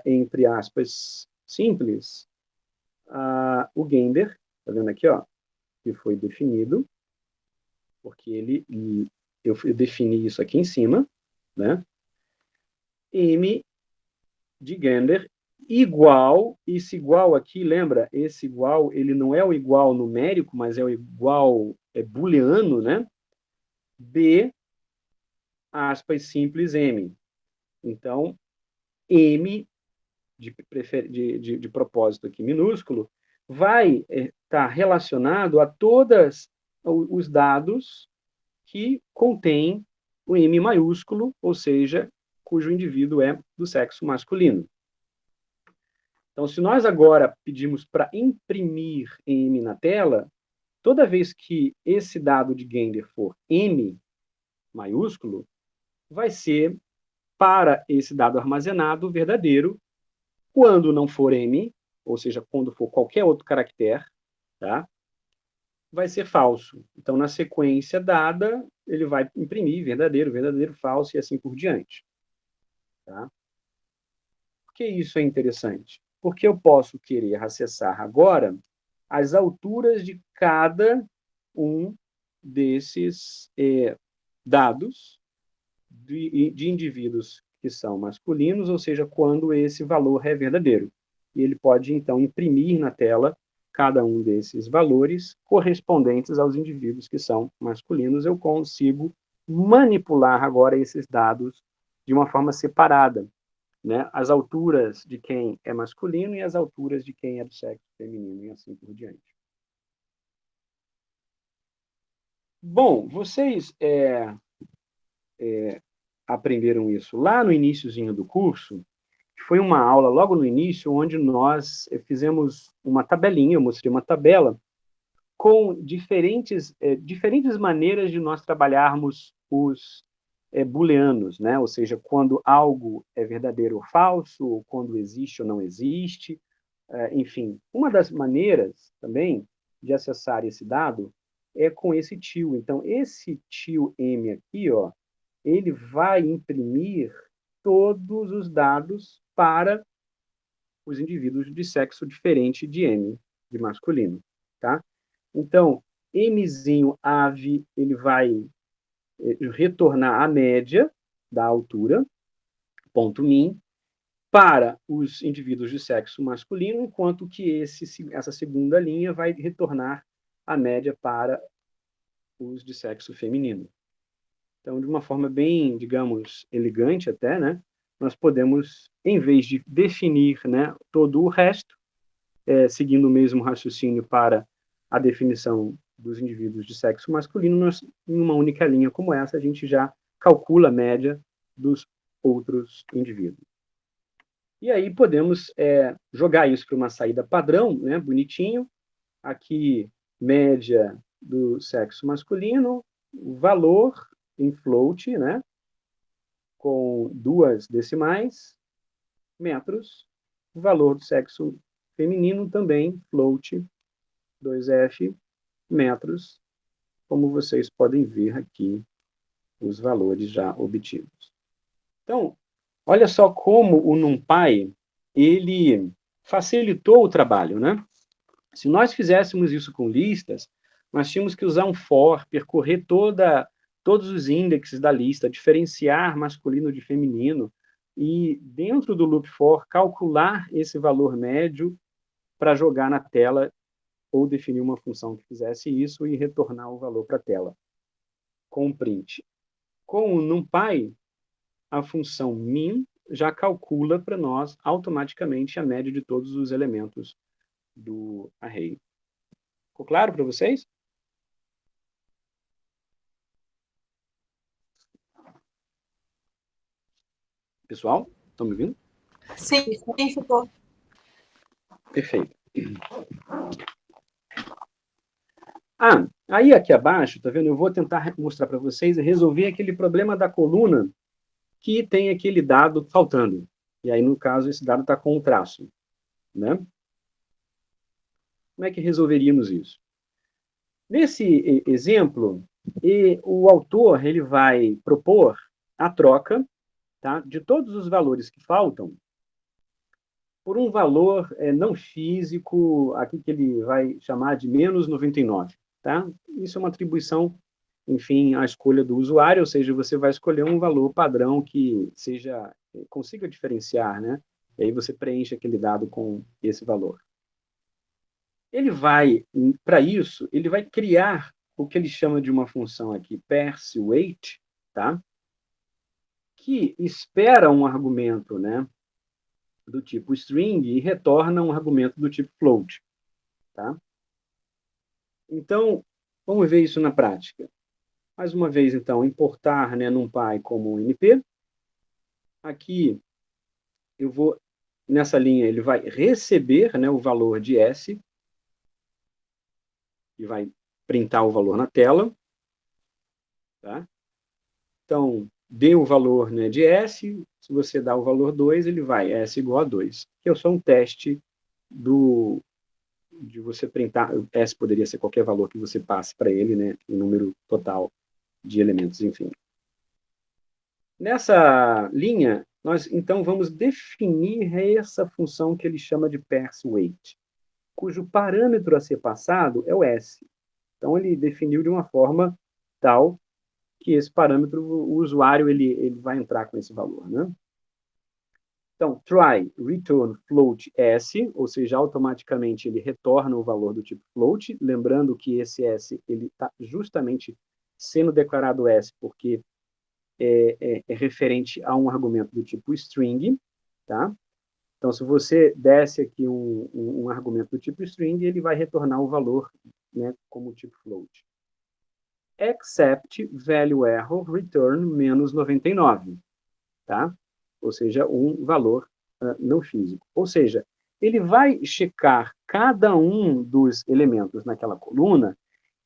entre aspas, simples, o Gender, tá vendo aqui, ó, que foi definido, porque eu defini isso aqui em cima, né? M de Gender igual, esse igual aqui, lembra? Esse igual, ele não é o igual numérico, mas é o igual booleano, né? B, aspas, simples, M. Então, M, de propósito aqui minúsculo, vai estar relacionado a todos os dados que contém o M maiúsculo, ou seja, cujo indivíduo é do sexo masculino. Então, se nós agora pedimos para imprimir M na tela, toda vez que esse dado de Gender for M maiúsculo, vai ser, para esse dado armazenado, verdadeiro. Quando não for M, ou seja, quando for qualquer outro caractere, tá? Vai ser falso. Então, na sequência dada, ele vai imprimir verdadeiro, verdadeiro, falso e assim por diante. Tá? Por que isso é interessante? Porque eu posso querer acessar agora as alturas de cada um desses dados de indivíduos que são masculinos, ou seja, quando esse valor é verdadeiro. E ele pode, então, imprimir na tela cada um desses valores correspondentes aos indivíduos que são masculinos. Eu consigo manipular agora esses dados de uma forma separada, né? As alturas de quem é masculino e as alturas de quem é do sexo feminino, e assim por diante. Bom, vocês aprenderam isso lá no iniciozinho do curso. Foi uma aula logo no início, onde nós fizemos uma tabelinha, eu mostrei uma tabela com diferentes maneiras de nós trabalharmos os booleanos, né? Ou seja, quando algo é verdadeiro ou falso, ou quando existe ou não existe. Enfim, uma das maneiras também de acessar esse dado é com esse tio. Então, esse tio M aqui, ó, ele vai imprimir todos os dados para os indivíduos de sexo diferente de M, de masculino, tá? Então, Mzinho ave, ele vai retornar a média da altura, ponto min, para os indivíduos de sexo masculino, enquanto que essa segunda linha vai retornar a média para os de sexo feminino. Então, de uma forma bem, digamos, elegante até, né, nós podemos, em vez de definir, né, todo o resto, seguindo o mesmo raciocínio para a definição dos indivíduos de sexo masculino, nós, em uma única linha como essa, a gente já calcula a média dos outros indivíduos. E aí podemos jogar isso para uma saída padrão, né, bonitinho. Aqui, média do sexo masculino, o valor em float, né, com 2 decimais, metros, o valor do sexo feminino também, float, 2F, metros, como vocês podem ver aqui, os valores já obtidos. Então, olha só como o NumPy, ele facilitou o trabalho, né? Se nós fizéssemos isso com listas, nós tínhamos que usar um for, percorrer todos os índices da lista, diferenciar masculino de feminino, e dentro do loop for, calcular esse valor médio para jogar na tela ou definir uma função que fizesse isso e retornar o valor para a tela, com print. Com o NumPy, a função min já calcula para nós automaticamente a média de todos os elementos do array. Ficou claro para vocês? Pessoal, estão me ouvindo? Sim, ficou. Perfeito. Aí aqui abaixo, tá vendo? Eu vou tentar mostrar para vocês e resolver aquele problema da coluna que tem aquele dado faltando. E aí, no caso, esse dado está com um traço, né? Como é que resolveríamos isso? Nesse exemplo, o autor ele vai propor a troca, tá, de todos os valores que faltam por um valor não físico, aqui que ele vai chamar de menos 99. Tá? Isso é uma atribuição, enfim, à escolha do usuário, ou seja, você vai escolher um valor padrão que consiga diferenciar, né? E aí você preenche aquele dado com esse valor. Ele vai, para isso, ele vai criar o que ele chama de uma função aqui, parseWait, tá? Que espera um argumento, né, do tipo string e retorna um argumento do tipo float, tá? Então, vamos ver isso na prática. Mais uma vez, então, importar, né, NumPy como NP. Aqui, eu vou, nessa linha, ele vai receber, né, o valor de S e vai printar o valor na tela. Tá? Então, dê o valor, né, de S, se você dá o valor 2, ele vai S igual a 2, que é só um teste de você printar. S poderia ser qualquer valor que você passe para ele, né, o número total de elementos, enfim. Nessa linha, nós então vamos definir essa função que ele chama de parseWait, cujo parâmetro a ser passado é o S. Então, ele definiu de uma forma tal que esse parâmetro, o usuário, ele vai entrar com esse valor, né? Então, try return float S, ou seja, automaticamente ele retorna o valor do tipo float, lembrando que esse S ele está justamente sendo declarado S porque é referente a um argumento do tipo string, tá? Então, se você desse aqui um argumento do tipo string, ele vai retornar o valor, né, como tipo float. Except value error return menos 99, tá? Ou seja, um valor não físico. Ou seja, ele vai checar cada um dos elementos naquela coluna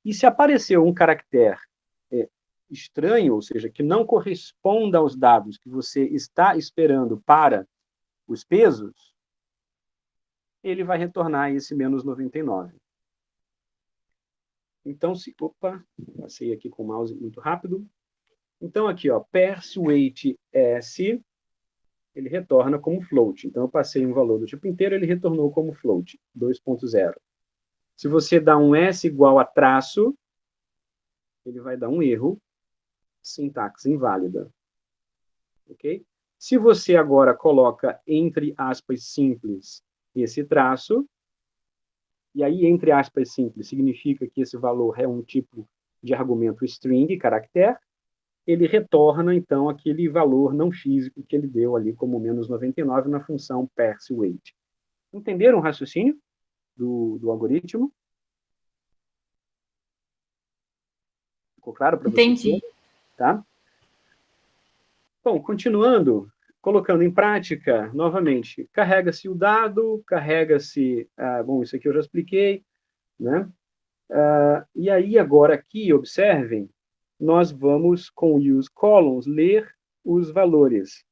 e se aparecer um caractere estranho, ou seja, que não corresponda aos dados que você está esperando para os pesos, ele vai retornar esse menos 99. Então, opa, passei aqui com o mouse muito rápido. Então, aqui, ó, parseWait S, ele retorna como float. Então, eu passei um valor do tipo inteiro, ele retornou como float, 2.0. Se você dá um S igual a traço, ele vai dar um erro, sintaxe inválida. Ok? Se você agora coloca entre aspas simples esse traço, e aí entre aspas simples significa que esse valor é um tipo de argumento string, caractere, ele retorna, então, aquele valor não físico que ele deu ali como menos 99 na função parseWait. Entenderam o raciocínio do algoritmo? Ficou claro para vocês? Entendi. Tá? Bom, continuando, colocando em prática, novamente, carrega-se o dado, carrega-se... bom, isso aqui eu já expliquei, né? E aí, agora aqui, observem, nós vamos, com o useColumns, ler os valores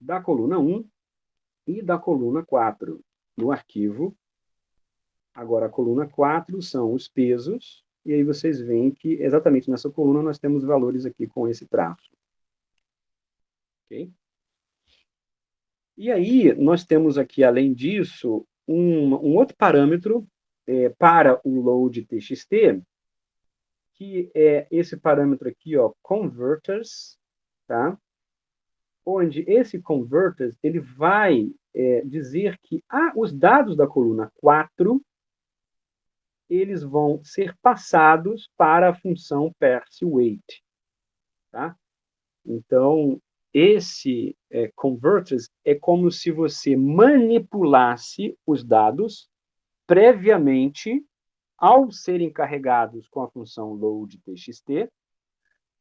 da coluna 1 e da coluna 4 no arquivo. Agora, a coluna 4 são os pesos, e aí vocês veem que exatamente nessa coluna nós temos valores aqui com esse traço. Ok? E aí, nós temos aqui, além disso, um outro parâmetro para o load TXT, que é esse parâmetro aqui, ó, converters, tá? Onde esse converters ele vai dizer que os dados da coluna 4 eles vão ser passados para a função parseWeight. Tá? Então, esse converters é como se você manipulasse os dados previamente ao serem carregados com a função load_txt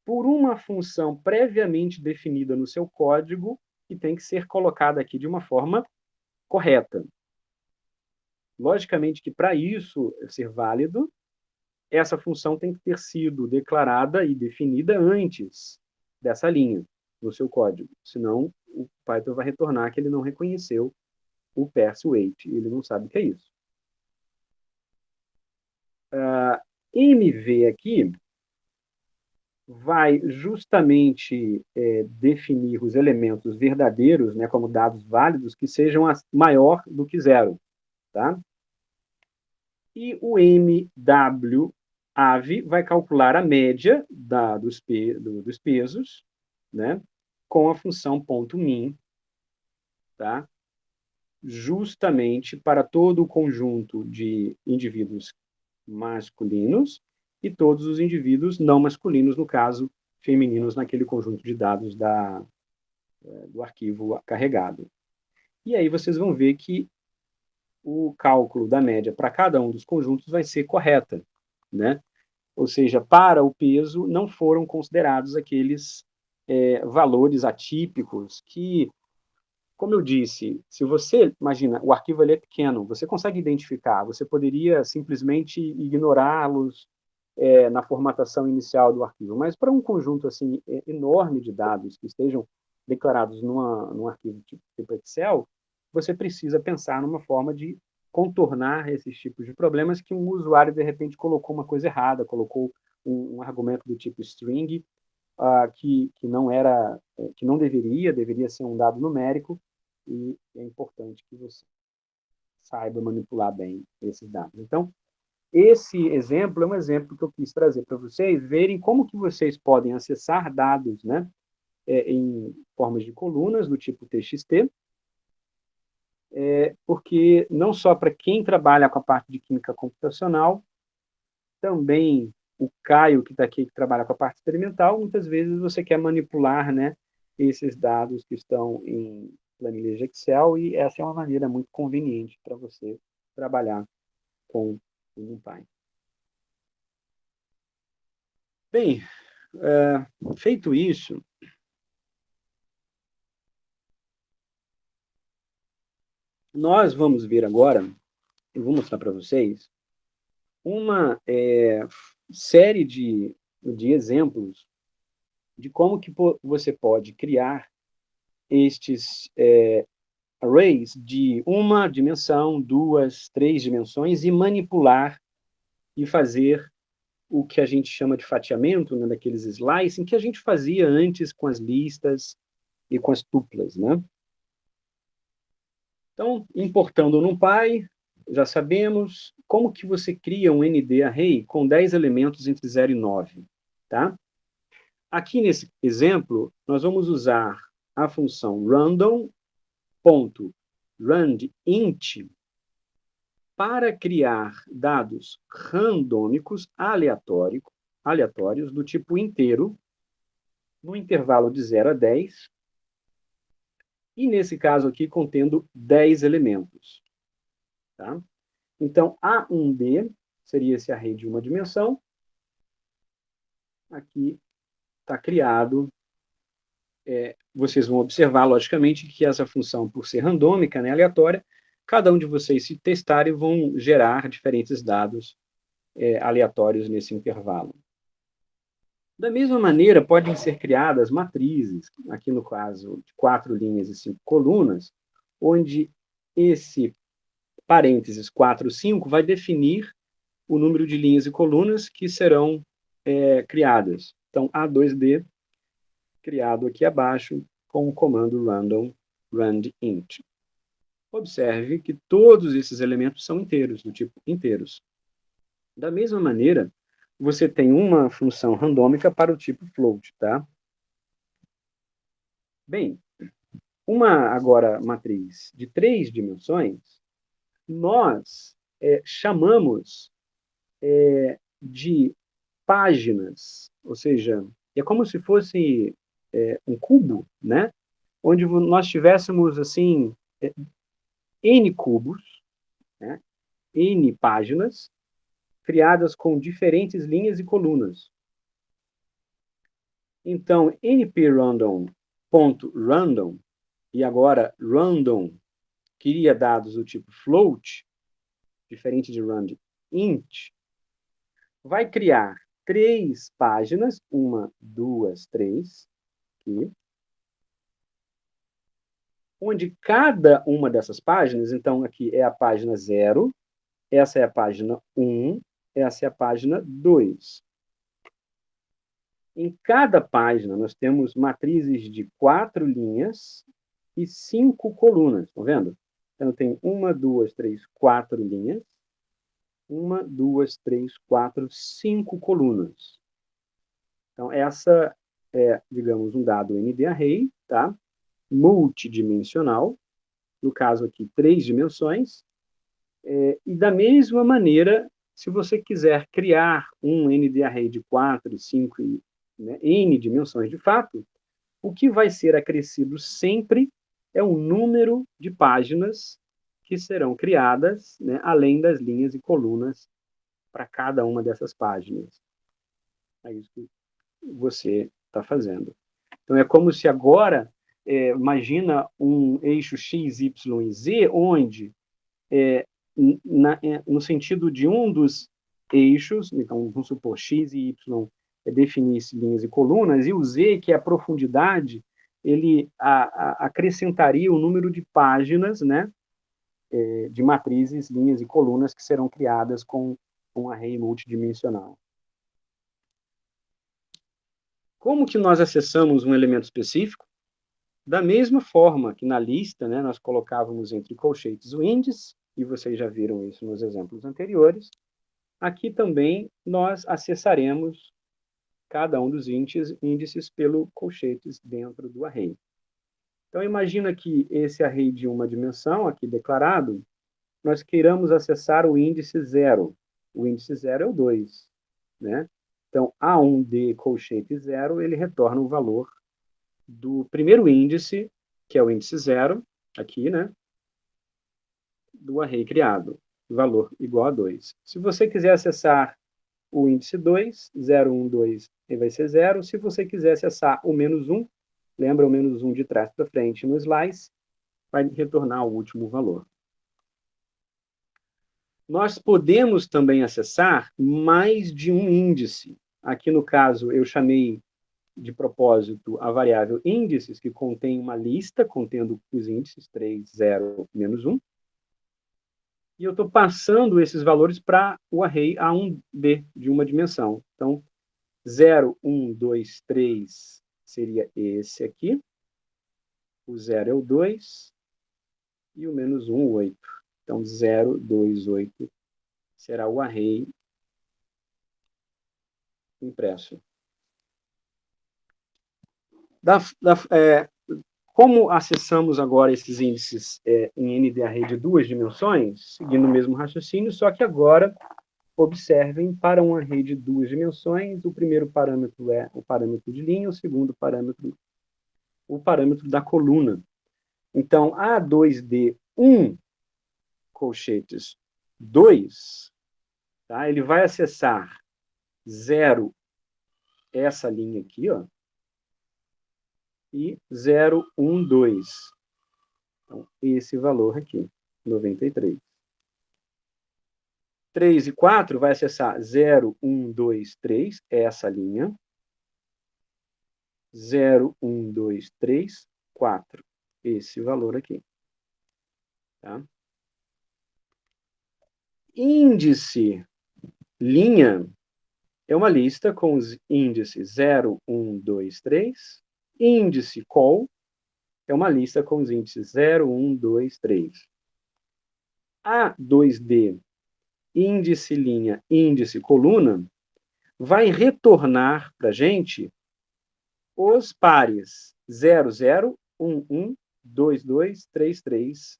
por uma função previamente definida no seu código que tem que ser colocada aqui de uma forma correta. Logicamente que para isso ser válido, essa função tem que ter sido declarada e definida antes dessa linha no seu código. Senão, o Python vai retornar que ele não reconheceu o parseWeight. Ele não sabe o que é isso. MV aqui vai justamente definir os elementos verdadeiros, né, como dados válidos, que sejam maior do que zero. Tá? E o MWAV vai calcular a média dos pesos, né, com a função .min, tá? Justamente para todo o conjunto de indivíduos masculinos e todos os indivíduos não masculinos, no caso, femininos, naquele conjunto de dados do arquivo carregado. E aí vocês vão ver que o cálculo da média para cada um dos conjuntos vai ser correta, né? Ou seja, para o peso não foram considerados aqueles valores atípicos que, como eu disse, se você, imagina, o arquivo ele é pequeno, você consegue identificar, você poderia simplesmente ignorá-los na formatação inicial do arquivo, mas para um conjunto assim enorme de dados que estejam declarados num arquivo tipo Excel, você precisa pensar numa forma de contornar esses tipos de problemas que um usuário, de repente, colocou uma coisa errada, colocou um argumento do tipo string, que não deveria ser um dado numérico, e é importante que você saiba manipular bem esses dados. Então, esse exemplo é um exemplo que eu quis trazer para vocês verem como que vocês podem acessar dados, né, em formas de colunas do tipo TXT, porque não só para quem trabalha com a parte de química computacional, também o Caio, que está aqui, que trabalha com a parte experimental, muitas vezes você quer manipular, né, esses dados que estão em planilhas de Excel, e essa é uma maneira muito conveniente para você trabalhar com o NumPy. Bem, feito isso, nós vamos ver agora, eu vou mostrar para vocês, uma série de exemplos de como que você pode criar estes arrays de uma dimensão, duas, três dimensões e manipular e fazer o que a gente chama de fatiamento, né, daqueles slicing, que a gente fazia antes com as listas e com as tuplas, né? Então, importando no NumPy, já sabemos como que você cria um ND array com 10 elementos entre 0 e 9, tá? Aqui nesse exemplo, nós vamos usar a função random.randint para criar dados randômicos aleatórios do tipo inteiro, no intervalo de 0 a 10, e nesse caso aqui contendo 10 elementos. Tá? Então, A1D seria esse array de uma dimensão. Aqui está criado. Vocês vão observar, logicamente, que essa função, por ser randômica, né, aleatória, cada um de vocês, se testarem, vão gerar diferentes dados aleatórios nesse intervalo. Da mesma maneira, podem ser criadas matrizes, aqui no caso de 4 linhas e 5 colunas, onde esse parênteses 4, 5 vai definir o número de linhas e colunas que serão criadas. Então, A2D, criado aqui abaixo, com o comando randint. Observe que todos esses elementos são inteiros, do tipo inteiros. Da mesma maneira, você tem uma função randômica para o tipo float, tá? Bem, uma agora matriz de 3 dimensões, nós chamamos de páginas, ou seja, é como se fosse um cubo, né? Onde nós tivéssemos, assim, N cubos, né? N páginas, criadas com diferentes linhas e colunas. Então, nprandom.random, e agora random cria dados do tipo float, diferente de rand int, vai criar 3 páginas, 1, 2, 3, aqui, onde cada uma dessas páginas, então aqui é a página 0, essa é a página 1, essa é a página 2. Em cada página, nós temos matrizes de 4 linhas e 5 colunas, estão vendo? Então, tem 1, 2, 3, 4 linhas, 1, 2, 3, 4, 5 colunas. Então, essa é, digamos, um dado ND-array, tá? Multidimensional, no caso aqui, 3 dimensões, e da mesma maneira, se você quiser criar um ND-array de 4, 5 e né, N dimensões de fato, o que vai ser acrescido sempre é o número de páginas que serão criadas, né, além das linhas e colunas para cada uma dessas páginas. É isso que você está fazendo. Então, é como se agora, imagina um eixo x, y e z, onde, no sentido de um dos eixos, então, vamos supor, x e y definisse linhas e colunas, e o z, que é a profundidade, ele acrescentaria o número de páginas, né, de matrizes, linhas e colunas que serão criadas com um array multidimensional. Como que nós acessamos um elemento específico? Da mesma forma que na lista, né, nós colocávamos entre colchetes o índice, e vocês já viram isso nos exemplos anteriores, aqui também nós acessaremos cada um dos índices pelo colchetes dentro do array. Então, imagina que esse array de uma dimensão, aqui declarado, nós queiramos acessar o índice 0. O índice 0 é o 2, né? Então, A1D colchete 0, ele retorna o valor do primeiro índice, que é o índice 0, aqui, né? Do array criado, valor igual a 2. Se você quiser acessar o índice 2, 0, 1, 2, ele vai ser 0. Se você quiser acessar o menos 1, lembra o menos 1 de trás para frente no slice, vai retornar o último valor. Nós podemos também acessar mais de um índice. Aqui, no caso, eu chamei de propósito a variável índices, que contém uma lista contendo os índices 3, 0, menos 1. E eu estou passando esses valores para o array A1D, de uma dimensão. Então, 0, 1, 2, 3 seria esse aqui. O 0 é o 2. E o menos 1, o 8. Então, 0, 2, 8 será o array impresso. Como acessamos agora esses índices em ND-array de 2 dimensões, seguindo o mesmo raciocínio, só que agora, observem, para um array de 2 dimensões, o primeiro parâmetro é o parâmetro de linha, o segundo parâmetro, o parâmetro da coluna. Então, A2D1, colchetes 2, tá? Ele vai acessar 0, essa linha aqui, ó, e 0, 1, 2. Então, esse valor aqui, 93. 3 e 4 vai acessar 0, 1, 2, 3, essa linha. 0, 1, 2, 3, 4. Esse valor aqui. Tá? Índice linha é uma lista com os índices 0, 1, 2, 3. Índice col é uma lista com os índices 0, 1, 2, 3. A2D, índice linha, índice coluna, vai retornar para a gente os pares 0, 0, 1, 1, 2, 2, 3, 3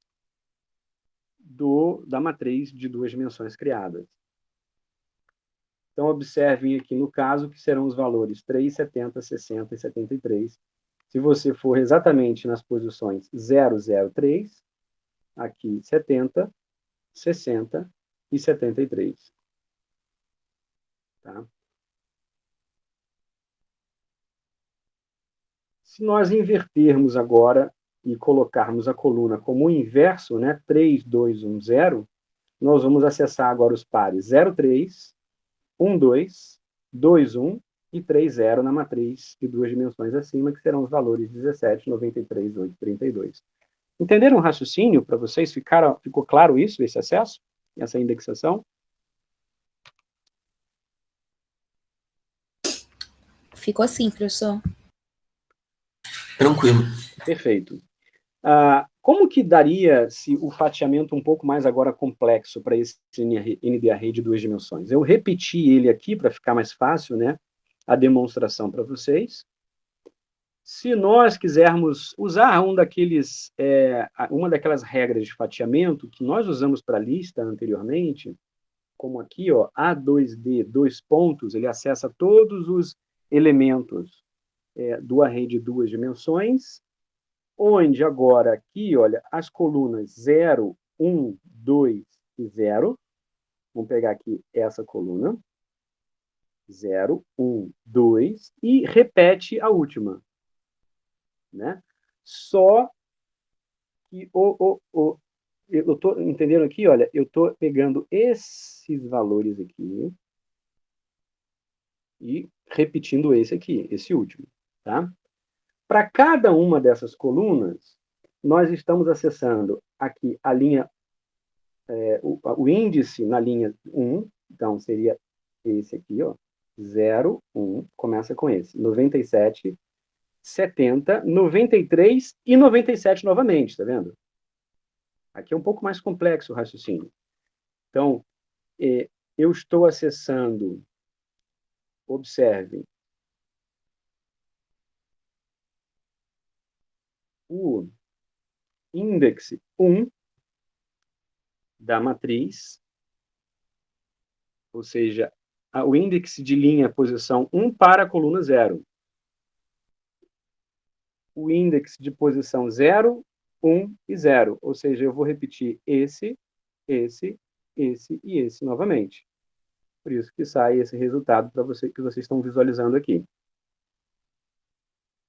da matriz de 2 dimensões criadas. Então, observem aqui no caso que serão os valores 3, 70, 60 e 73. Se você for exatamente nas posições 0, 0, 3, aqui 70, 60 e 73. Tá? Se nós invertermos agora e colocarmos a coluna como o inverso, né, 3, 2, 1, 0, nós vamos acessar agora os pares 0, 3, 1, 2, 2, 1 e 3, 0 na matriz de duas dimensões acima, que serão os valores 17, 93, 8, 32. Entenderam o raciocínio para vocês? Ficou claro isso, esse acesso? Essa indexação? Ficou assim, professor. Tranquilo. Perfeito. Como que daria-se o fatiamento um pouco mais agora complexo para esse NDArray de duas dimensões? Eu repeti ele aqui para ficar mais fácil, né, a demonstração para vocês. Se nós quisermos usar uma daquelas regras de fatiamento que nós usamos para a lista anteriormente, como aqui, ó, A2D, dois pontos, ele acessa todos os elementos do array de duas dimensões, onde agora aqui, olha, as colunas 0, 1, 2 e 0, vamos pegar aqui essa coluna, 0, 1, 2, e repete a última. Né? Só que eu estou entendendo aqui, olha, eu estou pegando esses valores aqui e repetindo esse aqui, esse último. Tá? Para cada uma dessas colunas, nós estamos acessando aqui a linha, o índice na linha 1, então seria esse aqui, ó, 0, 1, começa com esse, 97, 70, 93 e 97 novamente, tá vendo? Aqui é um pouco mais complexo o raciocínio. Então, eu estou acessando, observem, o índice 1 da matriz, ou seja, o índice de linha posição 1 para a coluna 0. O índice de posição 0, 1 e 0. Ou seja, eu vou repetir esse e esse novamente. Por isso que sai esse resultado para você que vocês estão visualizando aqui.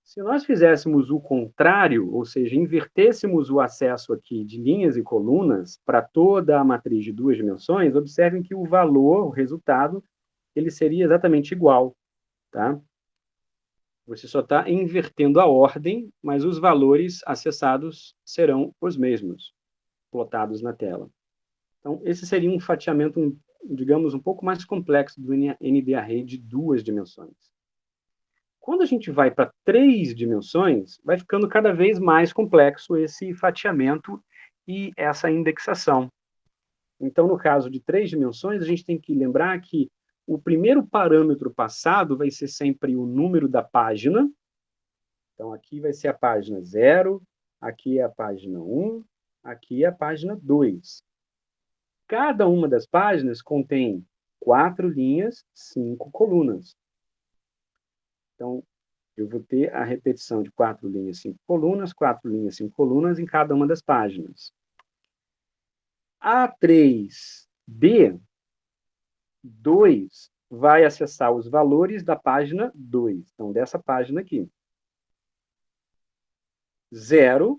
Se nós fizéssemos o contrário, ou seja, invertêssemos o acesso aqui de linhas e colunas para toda a matriz de duas dimensões, observem que o valor, o resultado, ele seria exatamente igual. Tá? Você só está invertendo a ordem, mas os valores acessados serão os mesmos, plotados na tela. Então, esse seria um fatiamento, digamos, um pouco mais complexo do NDArray de duas dimensões. Quando a gente vai para 3 dimensões, vai ficando cada vez mais complexo esse fatiamento e essa indexação. Então, no caso de 3 dimensões, a gente tem que lembrar que o primeiro parâmetro passado vai ser sempre o número da página. Então, aqui vai ser a página 0, aqui é a página 1, aqui é a página 2. Cada uma das páginas contém 4 linhas, 5 colunas. Então, eu vou ter a repetição de 4 linhas, 5 colunas, 4 linhas, 5 colunas em cada uma das páginas. A3D 2 vai acessar os valores da página 2. Então, dessa página aqui. 0.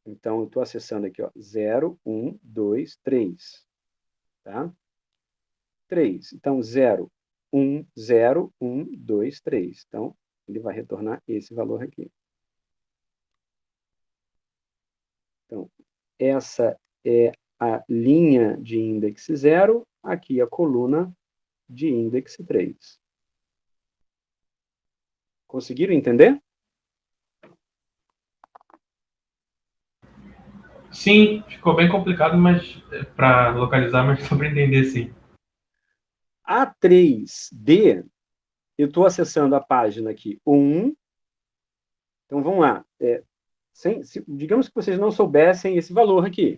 Então, eu estou acessando aqui, ó, 0, 1, 2, 3. Tá? 3. Então, 0, 1, 0, 1, 2, 3. Então, ele vai retornar esse valor aqui. Então, essa é a linha de índice 0, aqui a coluna de índice 3. Conseguiram entender? Sim, ficou bem complicado, mas para localizar, mas só para entender, sim. A3D, eu estou acessando a página aqui 1. Então, vamos lá. Digamos que vocês não soubessem esse valor aqui.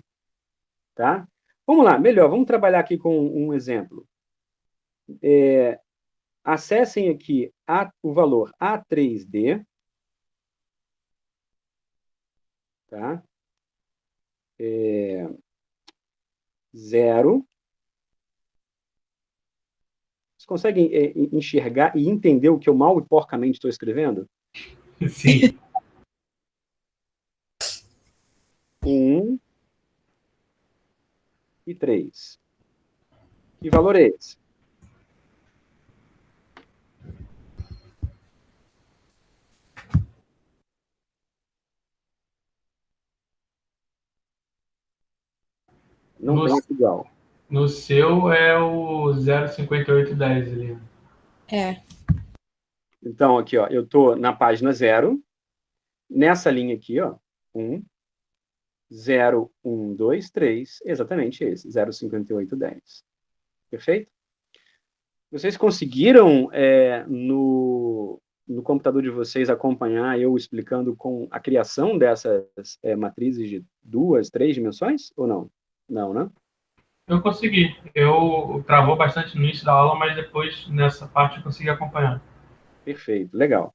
Tá? Vamos lá, melhor, vamos trabalhar aqui com um exemplo. acessem aqui o valor A3D, tá? 0. Vocês conseguem enxergar e entender o que eu mal e porcamente estou escrevendo? Sim. 1 e 3. Que valor é esse? Não No, tem aqui igual. no seu é o 0,5810 ali. É. Então, aqui, ó, eu estou na página 0, nessa linha aqui, ó, 1, 0, 1, 2, 3, exatamente esse, 0,5810. Perfeito? Vocês conseguiram, no computador de vocês, acompanhar eu explicando com a criação dessas matrizes de 2, 3 dimensões? Ou não? Não, né? Eu consegui. Eu travou bastante no início da aula, mas depois, nessa parte, eu consegui acompanhar. Perfeito, legal.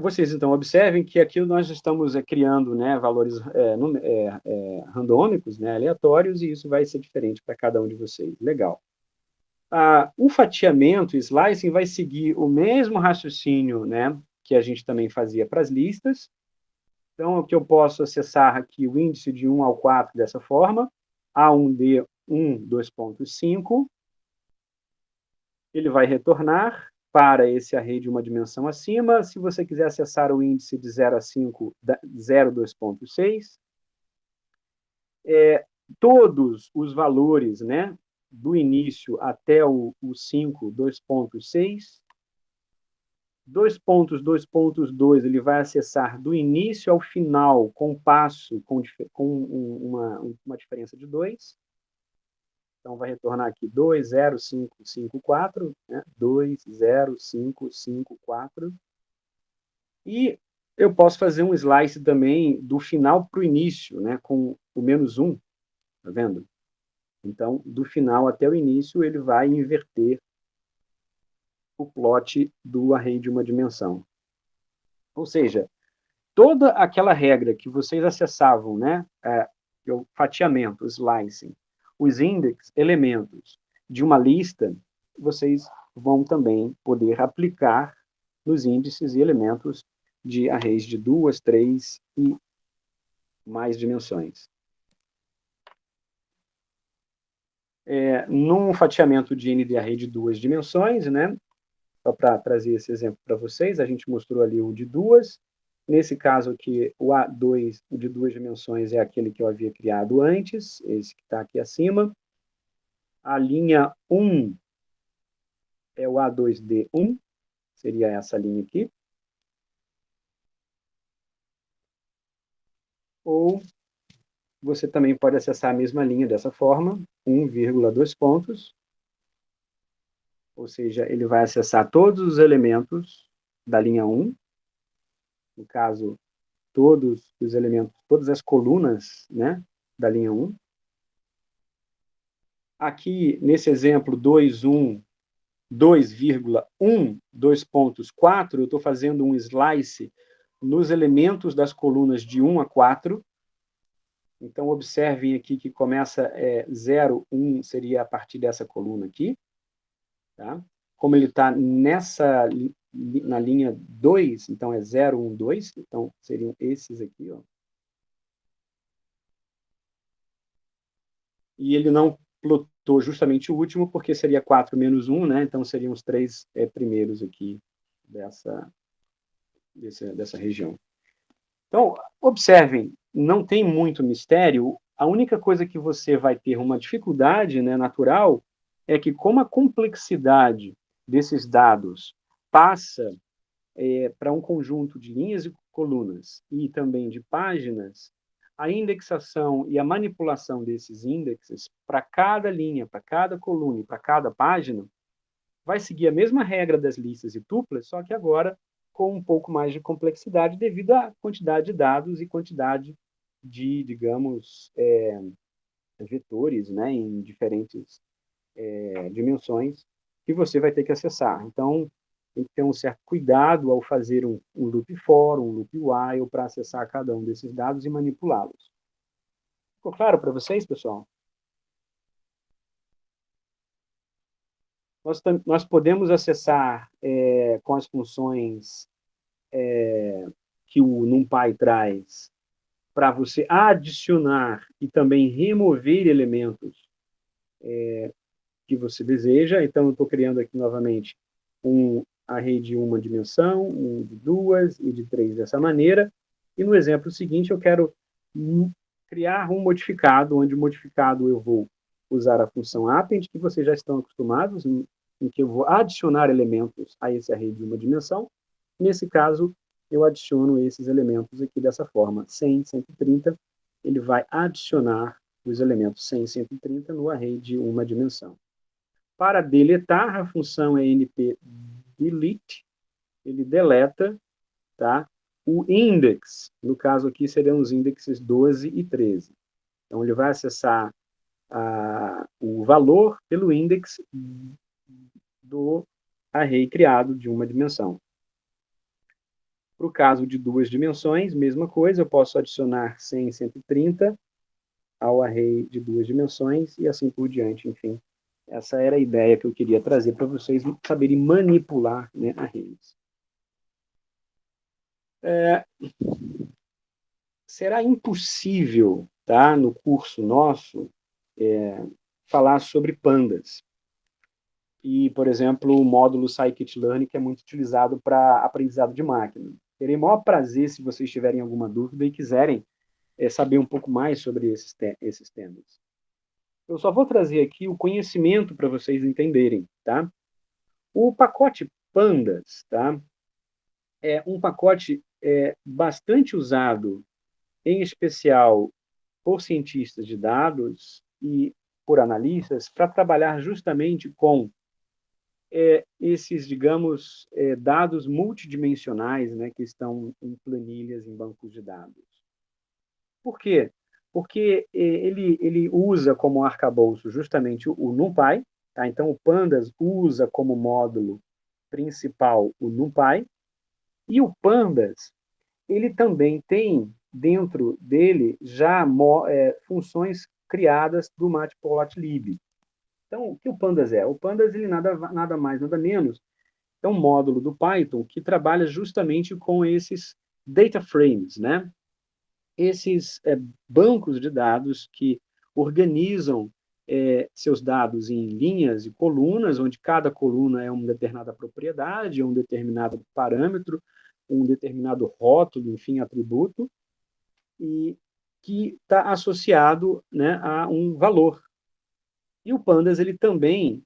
Vocês, então, observem que aqui nós estamos criando, né, valores randômicos, né, aleatórios, e isso vai ser diferente para cada um de vocês. Legal. O fatiamento, slicing, vai seguir o mesmo raciocínio, né, que a gente também fazia para as listas. Então, o que eu posso acessar aqui o índice de 1 ao 4 dessa forma, A1D 1, 2.5, ele vai retornar para esse array de uma dimensão acima. Se você quiser acessar o índice de 0 a 5, 0, 2.6, todos os valores, né, do início até o 5, 2.6, 2.2.2, ele vai acessar do início ao final com passo, com uma diferença de 2. Então, vai retornar aqui 2, 0, 5, 5, 4, né? 2, 0, 5, 5, 4. E eu posso fazer um slice também do final para o início, né? Com o menos 1, tá vendo? Então, do final até o início, ele vai inverter o plot do array de uma dimensão. Ou seja, toda aquela regra que vocês acessavam, né? O fatiamento, o slicing, os index, elementos de uma lista, vocês vão também poder aplicar nos índices e elementos de arrays de 2, 3 e mais dimensões. Num fatiamento de N de array de 2 dimensões, né? Só para trazer esse exemplo para vocês, a gente mostrou ali o de 2. Nesse caso aqui, o A2, o de 2 dimensões, é aquele que eu havia criado antes, esse que está aqui acima. A linha 1 é o A2D1, seria essa linha aqui. Ou você também pode acessar a mesma linha dessa forma, 1,2 pontos. Ou seja, ele vai acessar todos os elementos da linha 1. No caso, todos os elementos, todas as colunas, né, da linha 1. Aqui, nesse exemplo, 2,1, 2,1, 2.4, eu estou fazendo um slice nos elementos das colunas de 1 a 4. Então, observem aqui que começa 0, 1, seria a partir dessa coluna aqui. Tá? Como ele está na linha 2, então é 0, 1, 2. Então, seriam esses aqui. Ó. E ele não plotou justamente o último, porque seria 4 menos 1, né? Então seriam os 3 primeiros aqui dessa região. Então, observem, não tem muito mistério. A única coisa que você vai ter uma dificuldade, né, natural é que, como a complexidade desses dados passa para um conjunto de linhas e colunas e também de páginas, a indexação e a manipulação desses índices para cada linha, para cada coluna e para cada página vai seguir a mesma regra das listas e tuplas, só que agora com um pouco mais de complexidade devido à quantidade de dados e quantidade de, digamos, vetores, né, em diferentes dimensões que você vai ter que acessar. Então, tem que ter um certo cuidado ao fazer um loop for, um loop while, para acessar cada um desses dados e manipulá-los. Ficou claro para vocês, pessoal? Nós podemos acessar com as funções que o NumPy traz para você adicionar e também remover elementos que você deseja. Então, eu estou criando aqui novamente um array de uma dimensão, um de duas e de três dessa maneira. E no exemplo seguinte, eu quero criar um modificado, onde o modificado eu vou usar a função append, que vocês já estão acostumados, em que eu vou adicionar elementos a esse array de uma dimensão. Nesse caso, eu adiciono esses elementos aqui dessa forma, 100, 130, ele vai adicionar os elementos 100 e 130 no array de uma dimensão. Para deletar, a função é np-delete, ele deleta, tá, o index, no caso aqui seriam os índices 12 e 13. Então, ele vai acessar o valor pelo index do array criado de uma dimensão. Para o caso de duas dimensões, mesma coisa, eu posso adicionar 100 e 130 ao array de duas dimensões e assim por diante, enfim. Essa era a ideia que eu queria trazer para vocês saberem manipular, né, arrays. Será impossível, tá, no curso nosso, falar sobre pandas. E, por exemplo, o módulo Scikit-learn, que é muito utilizado para aprendizado de máquina. Terei o maior prazer se vocês tiverem alguma dúvida e quiserem saber um pouco mais sobre esses temas. Eu só vou trazer aqui o conhecimento para vocês entenderem, tá? O pacote Pandas, tá? É um pacote bastante usado, em especial por cientistas de dados e por analistas, para trabalhar justamente com esses, digamos, dados multidimensionais, né, que estão em planilhas, em bancos de dados. Por quê? Porque ele usa como arcabouço justamente o NumPy, tá? Então o Pandas usa como módulo principal o NumPy, e o Pandas, ele também tem dentro dele já funções criadas do Matplotlib. Então, o que o Pandas é? O Pandas, ele nada mais, nada menos, é um módulo do Python que trabalha justamente com esses data frames, né? Esses bancos de dados que organizam seus dados em linhas e colunas, onde cada coluna é uma determinada propriedade, um determinado parâmetro, um determinado rótulo, enfim, atributo, e que está associado, né, a um valor. E o Pandas, ele também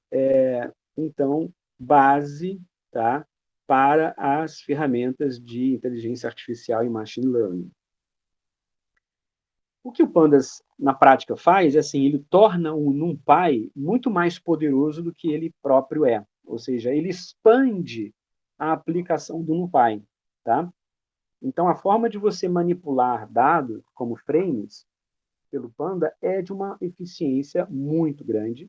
então, base, tá, para as ferramentas de inteligência artificial e machine learning. O que o Pandas, na prática, faz é assim, ele torna o NumPy muito mais poderoso do que ele próprio é. Ou seja, ele expande a aplicação do NumPy, tá? Então, a forma de você manipular dados como frames pelo Panda é de uma eficiência muito grande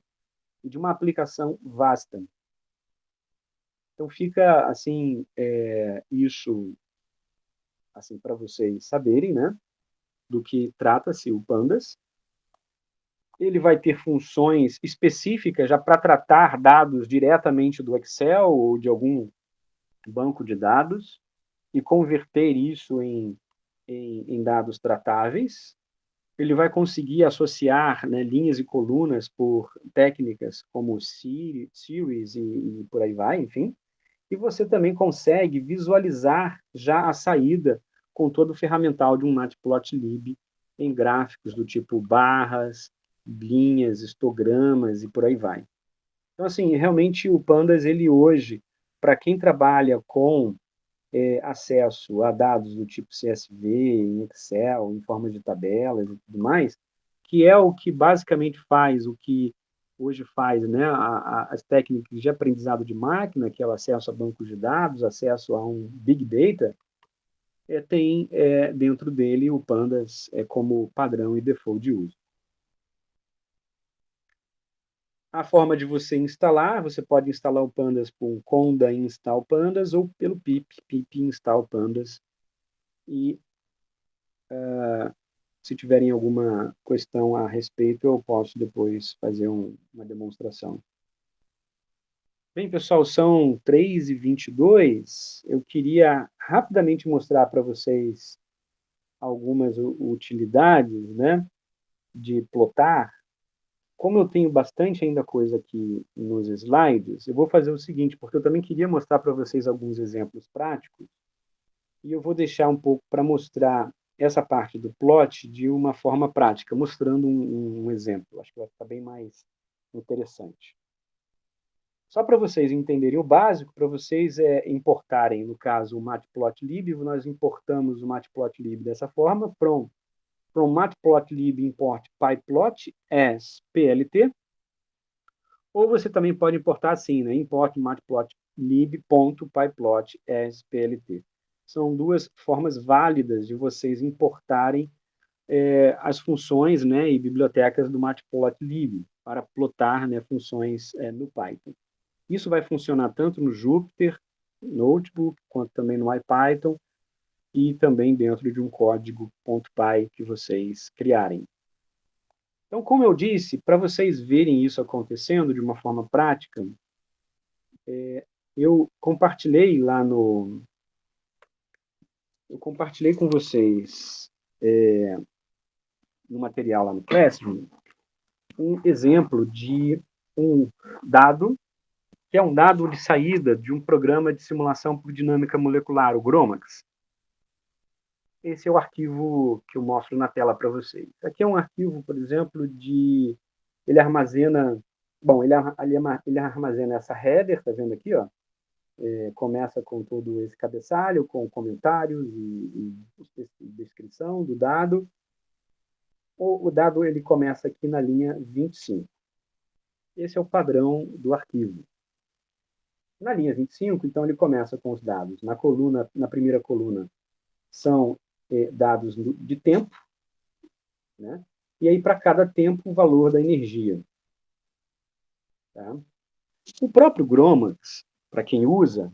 e de uma aplicação vasta. Então, fica assim, isso assim, para vocês saberem, né, do que trata-se o Pandas. Ele vai ter funções específicas já para tratar dados diretamente do Excel ou de algum banco de dados e converter isso em dados tratáveis. Ele vai conseguir associar, né, linhas e colunas por técnicas como series e por aí vai, enfim. E você também consegue visualizar já a saída com todo o ferramental de um Matplotlib em gráficos do tipo barras, linhas, histogramas e por aí vai. Então, assim, realmente o Pandas, ele hoje, para quem trabalha com acesso a dados do tipo CSV, em Excel, em forma de tabelas e tudo mais, que é o que basicamente faz o que hoje faz, né, as técnicas de aprendizado de máquina, que é o acesso a bancos de dados, acesso a um Big Data, tem dentro dele o Pandas como padrão e default de uso. A forma de você instalar, você pode instalar o Pandas com conda install pandas ou pelo pip install pandas. E se tiverem alguma questão a respeito, eu posso depois fazer uma demonstração. Bem, pessoal, são 3h22. Eu queria rapidamente mostrar para vocês algumas utilidades, né, de plotar. Como eu tenho bastante ainda coisa aqui nos slides, eu vou fazer o seguinte, porque eu também queria mostrar para vocês alguns exemplos práticos, e eu vou deixar um pouco para mostrar essa parte do plot de uma forma prática, mostrando um exemplo. Acho que vai ficar bem mais interessante. Só para vocês entenderem o básico, para vocês importarem, no caso, o matplotlib, nós importamos o matplotlib dessa forma, from matplotlib import pyplot as plt, ou você também pode importar assim, né? Import matplotlib.pyplot as plt. São duas formas válidas de vocês importarem as funções, né, e bibliotecas do matplotlib para plotar, né, funções no Python. Isso vai funcionar tanto no Jupyter Notebook, quanto também no IPython, e também dentro de um código .py que vocês criarem. Então, como eu disse, para vocês verem isso acontecendo de uma forma prática, eu compartilhei lá no... Eu compartilhei com vocês no material lá no Classroom um exemplo de um dado, que é um dado de saída de um programa de simulação por dinâmica molecular, o GROMACS. Esse é o arquivo que eu mostro na tela para vocês. Aqui é um arquivo, por exemplo, ele armazena... Bom, ele armazena essa header, está vendo aqui, ó? Começa com todo esse cabeçalho, com comentários e descrição do dado. O dado ele começa aqui na linha 25. Esse é o padrão do arquivo. Na linha 25, então, ele começa com os dados. Na primeira coluna, são dados de tempo, né? E aí, para cada tempo, o valor da energia. Tá? O próprio GROMACS, para quem usa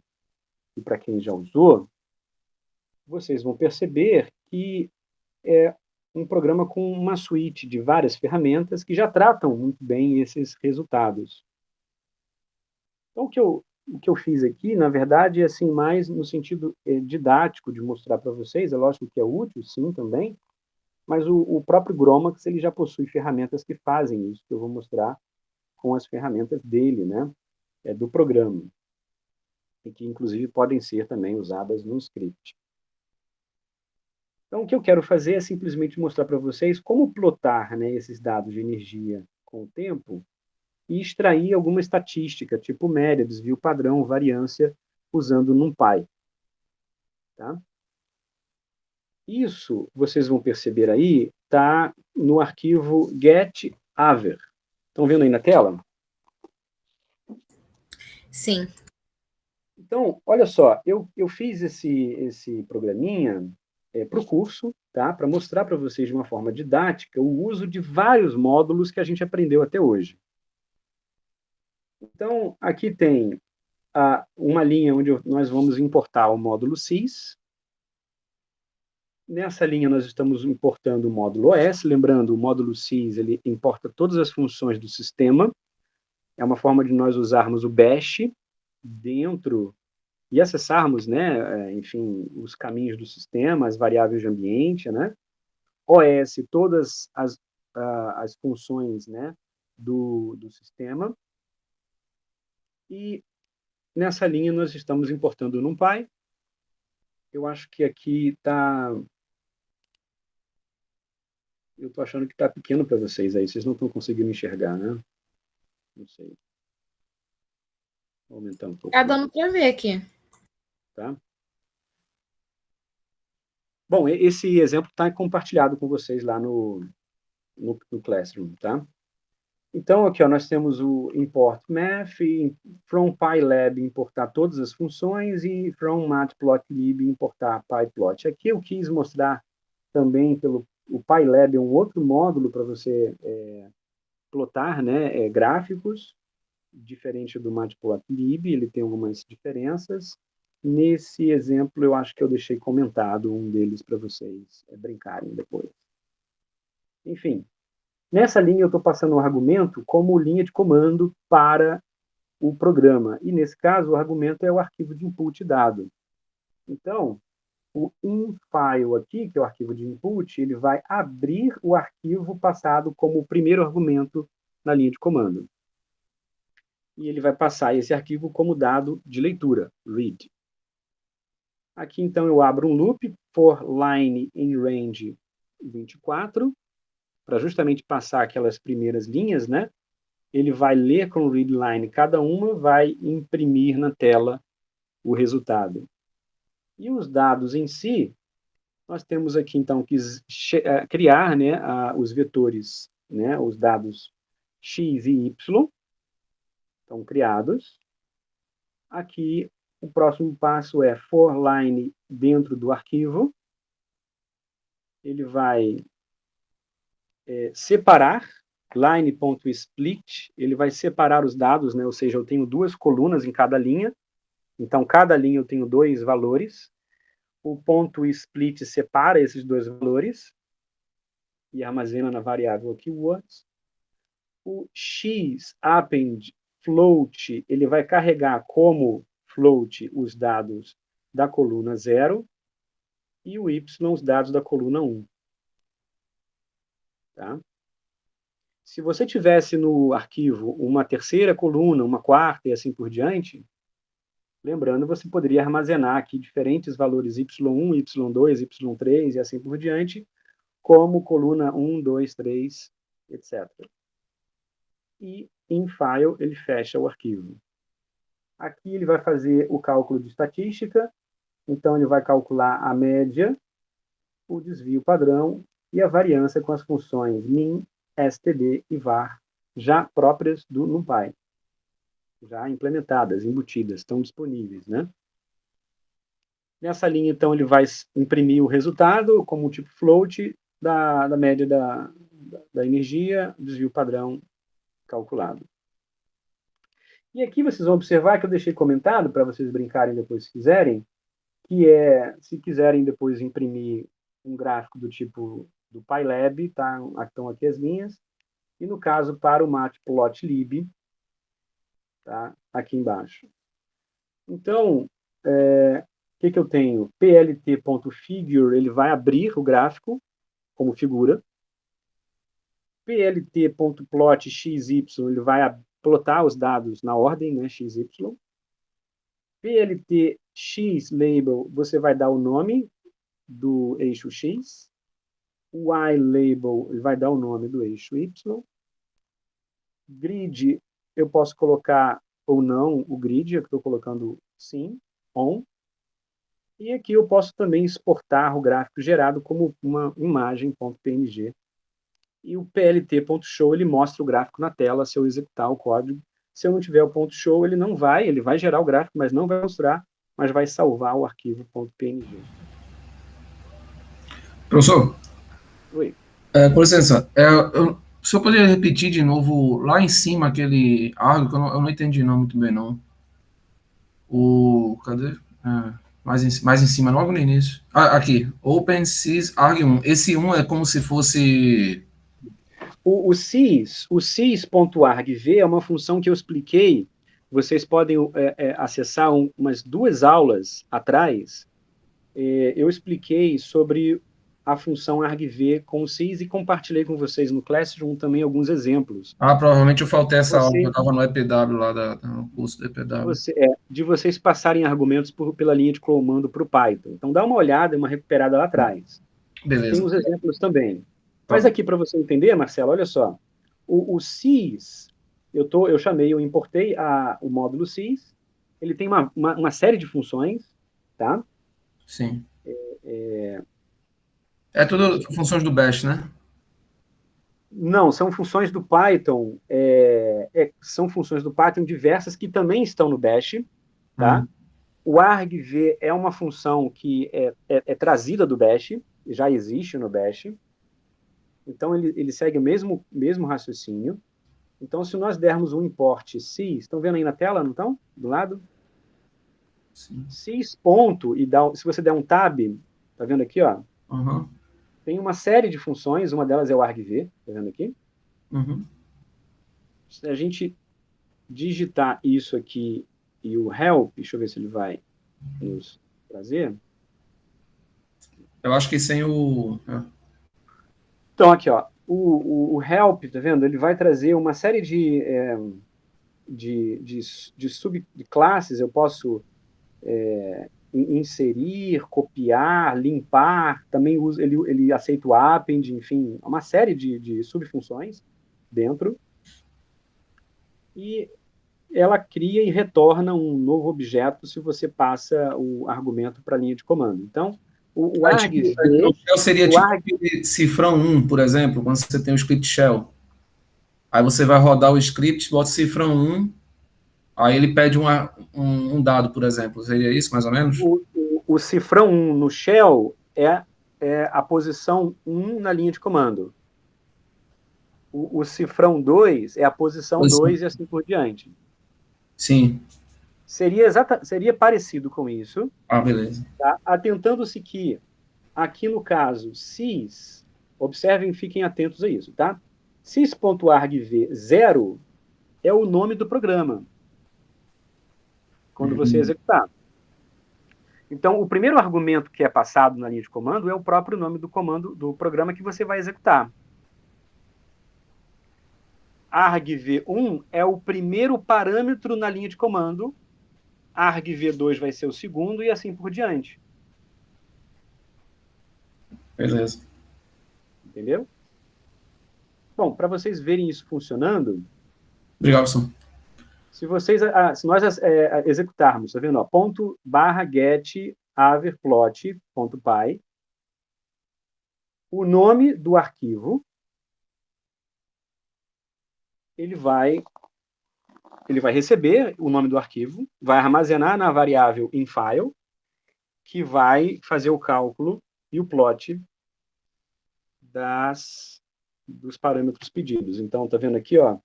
e para quem já usou, vocês vão perceber que é um programa com uma suíte de várias ferramentas que já tratam muito bem esses resultados. Então, o que eu fiz aqui, na verdade, é assim, mais no sentido didático de mostrar para vocês, é lógico que é útil, sim, também, mas o próprio GROMACS ele já possui ferramentas que fazem isso, que eu vou mostrar com as ferramentas dele, né, do programa, e que, inclusive, podem ser também usadas no script. Então, o que eu quero fazer é simplesmente mostrar para vocês como plotar, né, esses dados de energia com o tempo e extrair alguma estatística, tipo média, desvio padrão, variância, usando NumPy. Tá? Isso, vocês vão perceber aí, está no arquivo getaver. Estão vendo aí na tela? Sim. Então, olha só, eu fiz esse programinha para o curso, tá? Para mostrar para vocês de uma forma didática o uso de vários módulos que a gente aprendeu até hoje. Então, aqui tem uma linha onde nós vamos importar o módulo sys. Nessa linha, nós estamos importando o módulo OS. Lembrando, o módulo sys ele importa todas as funções do sistema. É uma forma de nós usarmos o bash dentro e acessarmos, né, enfim, os caminhos do sistema, as variáveis de ambiente, né? OS, todas as funções, né, do sistema. E nessa linha nós estamos importando o NumPy. Eu acho que aqui está... Eu estou achando que está pequeno para vocês aí. Vocês não estão conseguindo enxergar, né? Não sei. Vou aumentar um pouco. Tá dando para ver aqui. Tá? Bom, esse exemplo está compartilhado com vocês lá no Classroom, tá? Então, aqui ó, nós temos o import math, from pylab importar todas as funções e from matplotlib importar pyplot. Aqui eu quis mostrar também o pylab é um outro módulo para você plotar, né, gráficos, diferente do Matplotlib, ele tem algumas diferenças. Nesse exemplo, eu acho que eu deixei comentado um deles para vocês brincarem depois. Enfim, nessa linha eu estou passando o argumento como linha de comando para o programa. E, nesse caso, o argumento é o arquivo de input dado. Então, o inFile aqui, que é o arquivo de input, ele vai abrir o arquivo passado como o primeiro argumento na linha de comando. E ele vai passar esse arquivo como dado de leitura, read. Aqui, então, eu abro um loop for line in range 24, para justamente passar aquelas primeiras linhas, né? Ele vai ler com o readline cada uma, vai imprimir na tela o resultado. E os dados em si, nós temos aqui, então, que criar, né, os vetores, né, os dados x e y, estão criados. Aqui, o próximo passo é for line dentro do arquivo. Ele vai separar, line.split, ele vai separar os dados, né, ou seja, eu tenho duas colunas em cada linha, então cada linha eu tenho dois valores. O ponto split separa esses dois valores e armazena na variável keywords. O x append float, ele vai carregar como float os dados da coluna 0 e o y os dados da coluna 1. Tá? Se você tivesse no arquivo uma terceira coluna, uma quarta e assim por diante, lembrando, você poderia armazenar aqui diferentes valores y1, y2, y3 e assim por diante, como coluna 1, 2, 3, etc. E em file ele fecha o arquivo. Aqui ele vai fazer o cálculo de estatística, então ele vai calcular a média, o desvio padrão e a variância com as funções min, std e var, já próprias do NumPy. Já implementadas, embutidas, estão disponíveis, né? Nessa linha, então, ele vai imprimir o resultado como tipo float da média da energia, desvio padrão calculado. E aqui vocês vão observar que eu deixei comentado, para vocês brincarem depois se quiserem, que se quiserem depois imprimir um gráfico do tipo do PyLab, tá? Estão aqui as linhas, e no caso para o Matplotlib, tá? Aqui embaixo. Então, o que eu tenho? plt.figure, ele vai abrir o gráfico como figura. plt.plotxy, ele vai plotar os dados na ordem, né, xy. pltxlabel, você vai dar o nome do eixo x. O ylabel, ele vai dar o nome do eixo y. Grid, eu posso colocar ou não o grid, eu estou colocando sim, on. E aqui eu posso também exportar o gráfico gerado como uma imagem.png. E o plt.show, ele mostra o gráfico na tela se eu executar o código. Se eu não tiver o ponto .show, ele vai gerar o gráfico, mas não vai mostrar, mas vai salvar o arquivo .png. Professor? Oi. Com licença, o senhor poderia repetir de novo lá em cima aquele argo que eu não entendi não muito bem não. Cadê? Mais em cima, logo no início. Aqui, OpenSys arg1. Esse 1 é como se fosse... O sys.argv é uma função que eu expliquei. Vocês podem acessar umas 2 aulas atrás. Eu expliquei sobre a função argv com o sys e compartilhei com vocês no Classroom também alguns exemplos. Provavelmente eu faltei essa aula, eu estava no EPW lá, no curso do EPW. De vocês passarem argumentos pela linha de comando para o Python. Então dá uma olhada, uma recuperada lá atrás. Beleza. Tem os exemplos também. Mas aqui, para você entender, Marcelo, olha só. O sys, eu importei o módulo sys, ele tem uma série de funções, tá? Sim. Tudo funções do Bash, né? Não, são funções do Python, são funções do Python diversas que também estão no Bash, tá? O argv é uma função que é trazida do Bash, já existe no Bash. Então, ele segue o mesmo raciocínio. Então, se nós dermos um import sys, estão vendo aí na tela, não estão? Do lado? Sim. Sys ponto, e se você der um tab, tá vendo aqui, ó? Uhum. Tem uma série de funções, uma delas é o argv, tá vendo aqui? Uhum. Se a gente digitar isso aqui e o help, deixa eu ver se ele vai nos trazer. Eu acho que sem o. Então, aqui, ó, o help, tá vendo? Ele vai trazer uma série de subclasses. Eu posso inserir, copiar, limpar, também usa, ele aceita o append, enfim, uma série de subfunções dentro, e ela cria e retorna um novo objeto se você passa o argumento para a linha de comando. Então, o argv... O shell seria o tipo arg... cifrão 1, por exemplo, quando você tem o script shell. Aí você vai rodar o script, bota cifrão 1, aí ele pede um dado, por exemplo. Seria isso, mais ou menos? o cifrão 1 no shell é a posição 1 na linha de comando. O cifrão 2 é a posição 2 e assim por diante. Sim. Seria parecido com isso, Ah, beleza. tá? Atentando-se que, aqui no caso, sys, observem, fiquem atentos a isso, tá? sys.argv0 é o nome do programa, quando você executar. Então, o primeiro argumento que é passado na linha de comando é o próprio nome do comando do programa que você vai executar. argv1 é o primeiro parâmetro na linha de comando, argv2 vai ser o segundo e assim por diante. Beleza. Entendeu? Bom, para vocês verem isso funcionando, Obrigado, Sam. se nós executarmos, tá vendo? Ó, ponto barra get averplot.py, o nome do arquivo, ele vai receber o nome do arquivo, vai armazenar na variável inFile, que vai fazer o cálculo e o plot dos parâmetros pedidos. Então, tá vendo aqui, ó,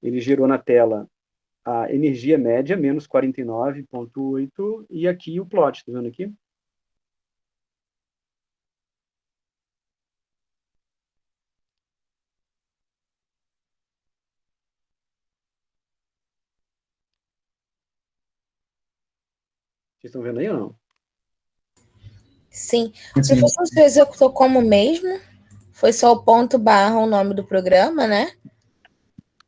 ele gerou na tela a energia média, menos 49,8, e aqui o plot, tá vendo aqui? Vocês estão vendo aí ou não? Sim. Sim. Professor, você executou como mesmo? Foi só o ponto barra o nome do programa, né?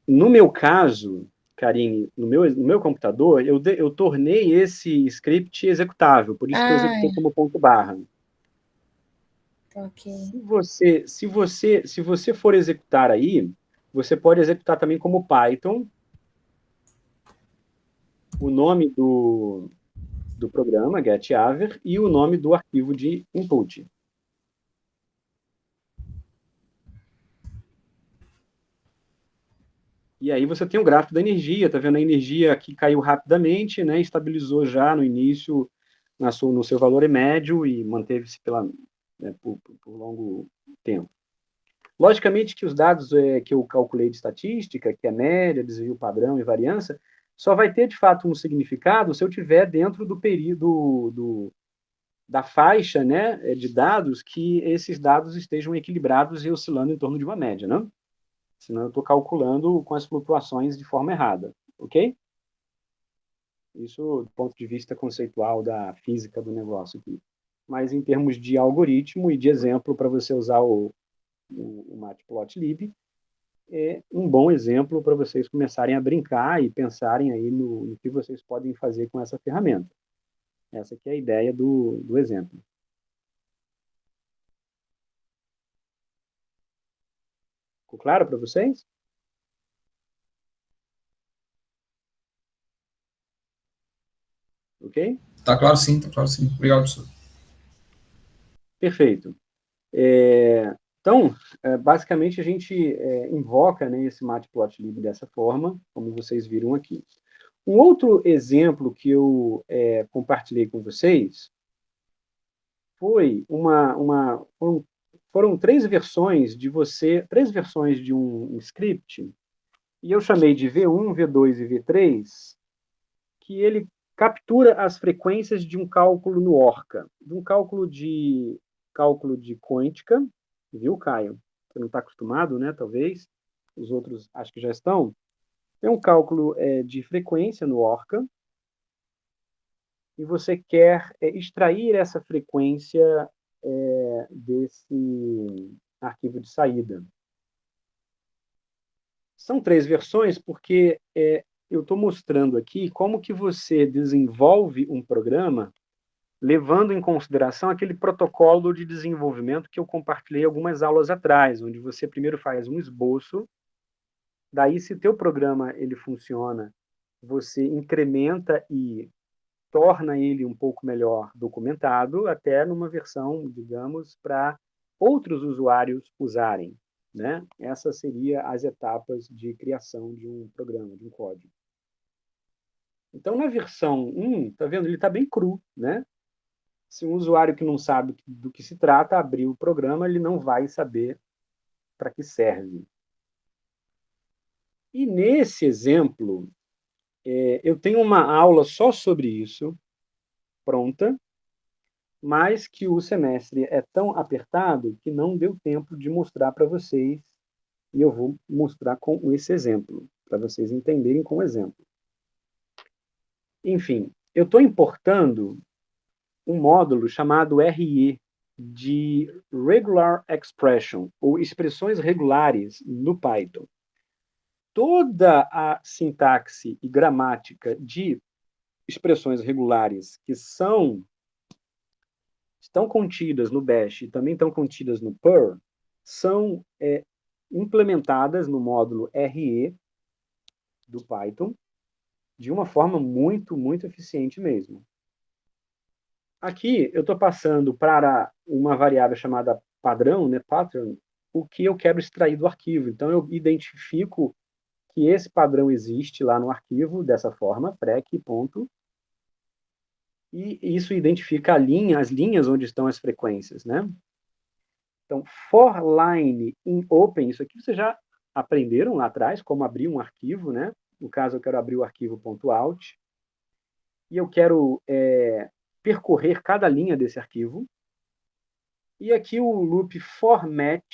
No meu caso, Karine, no meu computador, eu tornei esse script executável, por isso que eu executei como ponto barra. Ok. Se você for executar aí, você pode executar também como Python o nome do programa, getAver, e o nome do arquivo de input. E aí você tem o gráfico da energia, tá vendo? A energia aqui caiu rapidamente, né? Estabilizou já no início no seu valor médio e manteve-se por longo tempo. Logicamente que os dados que eu calculei de estatística, que é média, desvio padrão e variância, só vai ter de fato um significado se eu tiver dentro do período da faixa, né, de dados, que esses dados estejam equilibrados e oscilando em torno de uma média, né? Senão eu estou calculando com as flutuações de forma errada, ok? Isso do ponto de vista conceitual da física do negócio aqui. Mas em termos de algoritmo e de exemplo para você usar o Matplotlib, é um bom exemplo para vocês começarem a brincar e pensarem aí no que vocês podem fazer com essa ferramenta. Essa aqui é a ideia do exemplo. Ficou claro para vocês? Ok? Tá claro sim, tá claro sim. Obrigado, professor. Perfeito. Então, basicamente, a gente invoca, né, esse Matplotlib dessa forma, como vocês viram aqui. Um outro exemplo que eu compartilhei com vocês foi foram três versões de um script e eu chamei de V1, V2 e V3, que ele captura as frequências de um cálculo no Orca, de um cálculo de quântica, viu, Caio? Você não está acostumado, né, talvez? Os outros acho que já estão. Tem um cálculo de frequência no Orca, e você quer extrair essa frequência desse arquivo de saída. São 3 versões, porque eu estou mostrando aqui como que você desenvolve um programa levando em consideração aquele protocolo de desenvolvimento que eu compartilhei algumas aulas atrás, onde você primeiro faz um esboço, daí, se o teu programa ele funciona, você incrementa e torna ele um pouco melhor documentado, até numa versão, digamos, para outros usuários usarem, né? Essas seriam as etapas de criação de um programa, de um código. Então, na versão 1, tá vendo? Ele está bem cru, né? Se um usuário que não sabe do que se trata abrir o programa, ele não vai saber para que serve. E nesse exemplo, eu tenho uma aula só sobre isso, pronta, mas que o semestre é tão apertado que não deu tempo de mostrar para vocês, e eu vou mostrar com esse exemplo, para vocês entenderem com exemplo. Enfim, eu estou importando um módulo chamado RE, de Regular Expression, ou expressões regulares no Python. Toda a sintaxe e gramática de expressões regulares que estão contidas no Bash e também estão contidas no Perl, são implementadas no módulo RE do Python de uma forma muito, muito eficiente mesmo. Aqui eu estou passando para uma variável chamada padrão, né, pattern, o que eu quero extrair do arquivo. Então eu identifico que esse padrão existe lá no arquivo dessa forma, frec, ponto, e isso identifica as linhas onde estão as frequências, né? Então, for line in open, isso aqui vocês já aprenderam lá atrás, como abrir um arquivo, né? No caso, eu quero abrir o arquivo .out, e eu quero percorrer cada linha desse arquivo. E aqui o loop format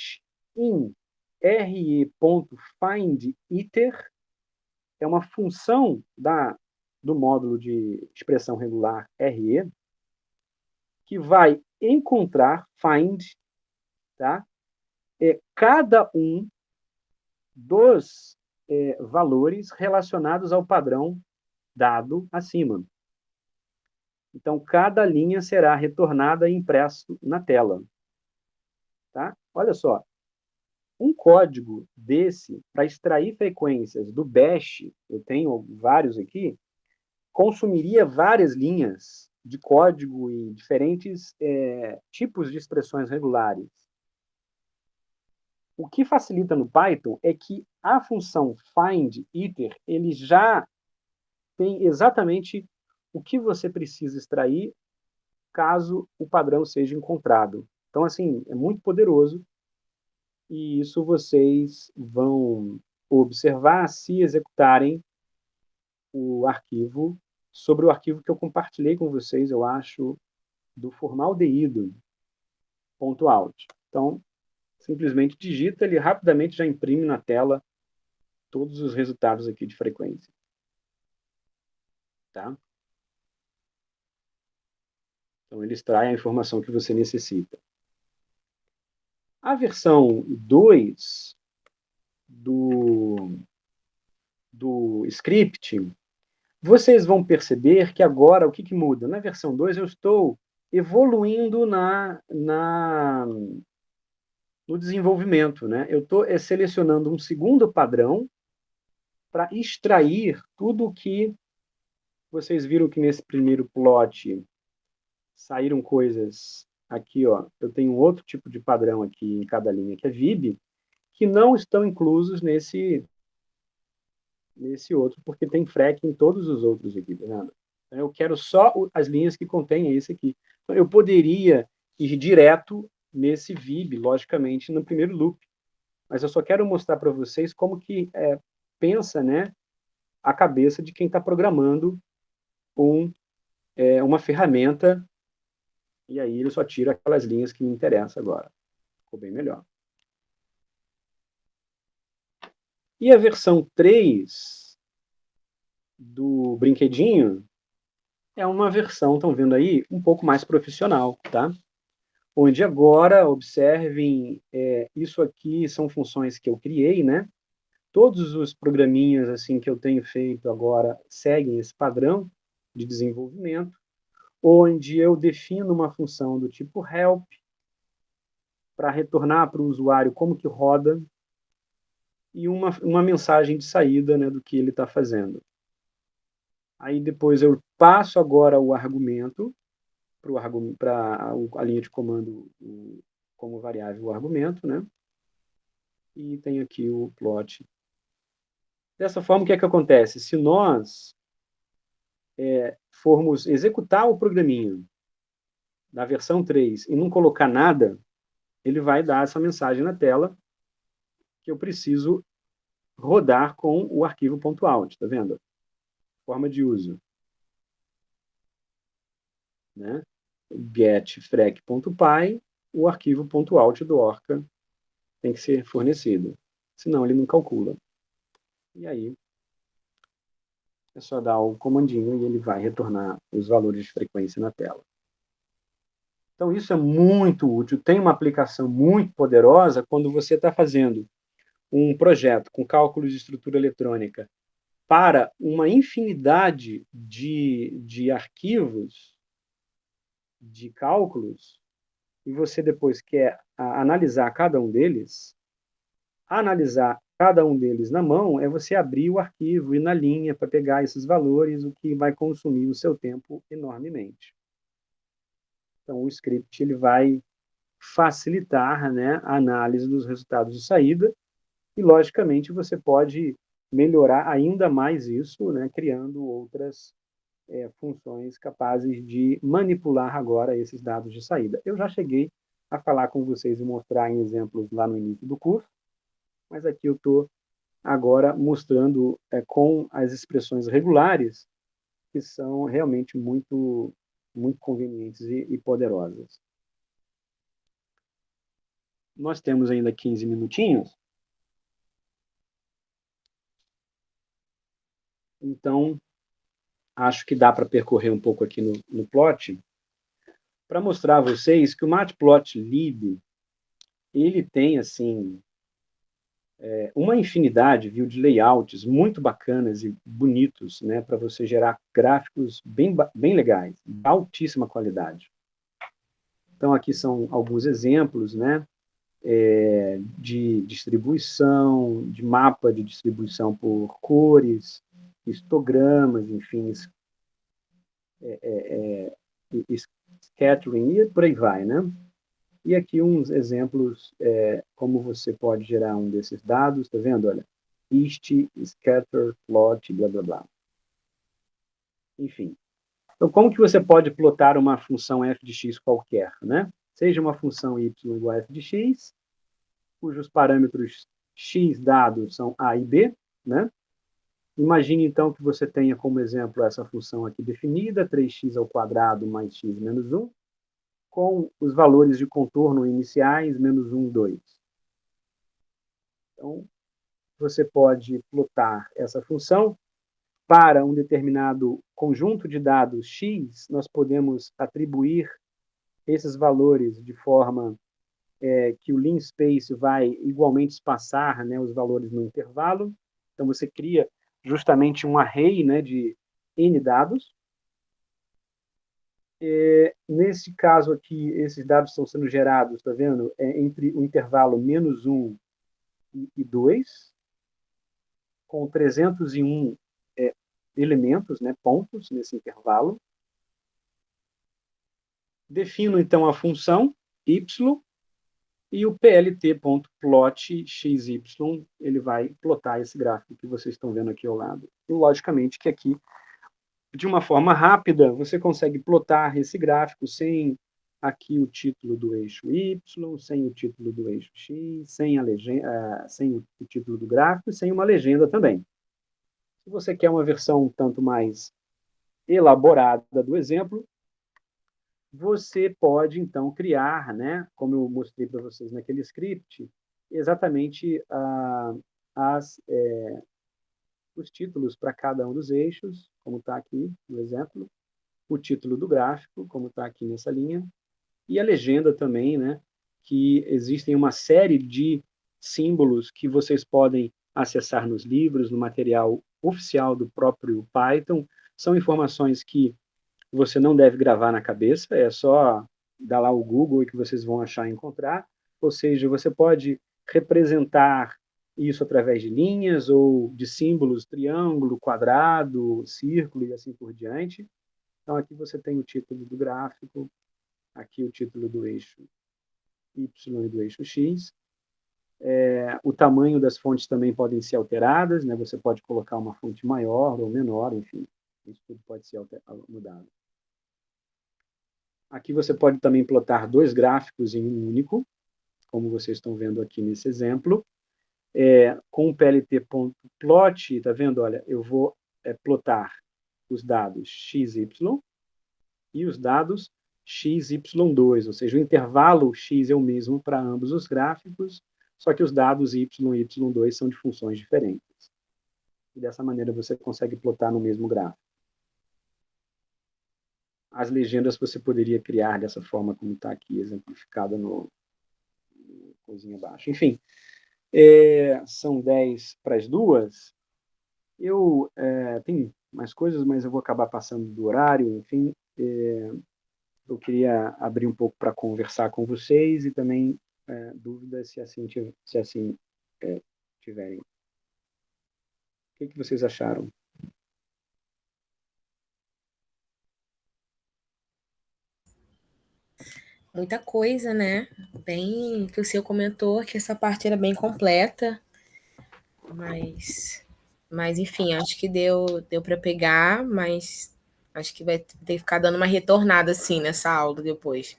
in re.findIter é uma função do módulo de expressão regular RE, que vai encontrar, find, tá? Cada um dos valores relacionados ao padrão dado acima. Então, cada linha será retornada e impresso na tela. Tá? Olha só, um código desse, para extrair frequências do Bash, eu tenho vários aqui, consumiria várias linhas de código e diferentes tipos de expressões regulares. O que facilita no Python é que a função findIter, ele já tem exatamente o que você precisa extrair caso o padrão seja encontrado. Então, assim, é muito poderoso, e isso vocês vão observar se executarem o arquivo, sobre o arquivo que eu compartilhei com vocês, eu acho, do formaldeído.out. Então, simplesmente digita, ele rapidamente já imprime na tela todos os resultados aqui de frequência. Tá? Então, ele extrai a informação que você necessita. A versão 2 do script, vocês vão perceber que agora, o que muda? Na versão 2, eu estou evoluindo no desenvolvimento, né? Eu estou selecionando um segundo padrão para extrair tudo o que vocês viram que nesse primeiro plot saíram coisas aqui, ó. Eu tenho um outro tipo de padrão aqui em cada linha, que é VIB, que não estão inclusos nesse outro, porque tem frec em todos os outros aqui, tá vendo? Então, eu quero só as linhas que contêm esse aqui. Então, eu poderia ir direto nesse VIB, logicamente, no primeiro loop. Mas eu só quero mostrar para vocês como que pensa, né, a cabeça de quem está programando uma ferramenta, e aí ele só tira aquelas linhas que me interessam agora. Ficou bem melhor. E a versão 3 do brinquedinho é uma versão, estão vendo aí, um pouco mais profissional, tá? Onde agora, observem, isso aqui são funções que eu criei, né? Todos os programinhas assim que eu tenho feito agora seguem esse padrão de desenvolvimento, onde eu defino uma função do tipo help para retornar para o usuário como que roda e uma mensagem de saída, né, do que ele está fazendo. Aí depois eu passo agora o argumento para a linha de comando como variável o argumento, né? E tem aqui o plot. Dessa forma, o que é que acontece? Se nós formos executar o programinha na versão 3 e não colocar nada, ele vai dar essa mensagem na tela que eu preciso rodar com o arquivo .out, tá vendo? Forma de uso. Né? Get.frec.py, o arquivo .out do Orca tem que ser fornecido. Senão ele não calcula. E aí é só dar o comandinho e ele vai retornar os valores de frequência na tela. Então isso é muito útil. Tem uma aplicação muito poderosa quando você está fazendo um projeto com cálculos de estrutura eletrônica para uma infinidade de arquivos de cálculos, e você depois quer analisar cada um deles. Analisar cada um deles na mão é você abrir o arquivo e ir na linha para pegar esses valores, o que vai consumir o seu tempo enormemente. Então, o script ele vai facilitar, né, a análise dos resultados de saída e, logicamente, você pode melhorar ainda mais isso, né, criando outras funções capazes de manipular agora esses dados de saída. Eu já cheguei a falar com vocês e mostrar em exemplos lá no início do curso, mas aqui eu estou agora mostrando com as expressões regulares, que são realmente muito, muito convenientes e poderosas. Nós temos ainda 15 minutinhos. Então, acho que dá para percorrer um pouco aqui no plot, para mostrar a vocês que o Matplotlib, ele tem, assim, uma infinidade, viu, de layouts muito bacanas e bonitos, né, para você gerar gráficos bem legais, de altíssima qualidade. Então, aqui são alguns exemplos, né, de distribuição, de mapa de distribuição por cores, histogramas, enfim, scattering e por aí vai, né? E aqui uns exemplos, como você pode gerar um desses dados, tá vendo? Olha, hist, scatter, plot, blá, blá, blá. Enfim. Então, como que você pode plotar uma função f de x qualquer, né? Seja uma função y igual a f de x, cujos parâmetros x dados são a e b, né? Imagine, então, que você tenha como exemplo essa função aqui definida, 3x² mais x menos 1, com os valores de contorno iniciais, menos 1, 2. Então, você pode plotar essa função para um determinado conjunto de dados x, nós podemos atribuir esses valores de forma que o linspace vai igualmente espaçar, né, os valores no intervalo. Então, você cria justamente um array, né, de n dados. Nesse caso aqui, esses dados estão sendo gerados, está vendo? Entre o intervalo menos 1 e 2, com 301 elementos, né, pontos nesse intervalo. Defino, então, a função y, e o plt.plot xy, ele vai plotar esse gráfico que vocês estão vendo aqui ao lado. E, logicamente, que aqui, de uma forma rápida, você consegue plotar esse gráfico sem aqui o título do eixo Y, sem o título do eixo X, sem o título do gráfico, sem uma legenda também. Se você quer uma versão um tanto mais elaborada do exemplo, você pode, então, criar, né, como eu mostrei para vocês naquele script, exatamente os títulos para cada um dos eixos, como está aqui no exemplo, o título do gráfico, como está aqui nessa linha, e a legenda também, né, que existem uma série de símbolos que vocês podem acessar nos livros, no material oficial do próprio Python. São informações que você não deve gravar na cabeça, é só dar lá o Google e que vocês vão achar e encontrar. Ou seja, você pode representar isso através de linhas ou de símbolos, triângulo, quadrado, círculo e assim por diante. Então, aqui você tem o título do gráfico, aqui o título do eixo Y e do eixo X. O tamanho das fontes também podem ser alteradas, né? Você pode colocar uma fonte maior ou menor, enfim, isso tudo pode ser mudado. Aqui você pode também plotar dois gráficos em um único, como vocês estão vendo aqui nesse exemplo. Com o plt.plot, está vendo? Olha, eu vou plotar os dados XY e os dados XY2, ou seja, o intervalo X é o mesmo para ambos os gráficos, só que os dados Y e Y2 são de funções diferentes. E dessa maneira você consegue plotar no mesmo gráfico. As legendas você poderia criar dessa forma como está aqui, exemplificada no coisinha abaixo. Enfim, são 10 para as 2. Eu tenho mais coisas, mas eu vou acabar passando do horário. Enfim, eu queria abrir um pouco para conversar com vocês e também dúvidas, se assim tiverem. O que vocês acharam? Muita coisa, né? Bem, que o senhor comentou que essa parte era bem completa, mas enfim, acho que deu para pegar, mas acho que vai ter que ficar dando uma retornada assim nessa aula depois.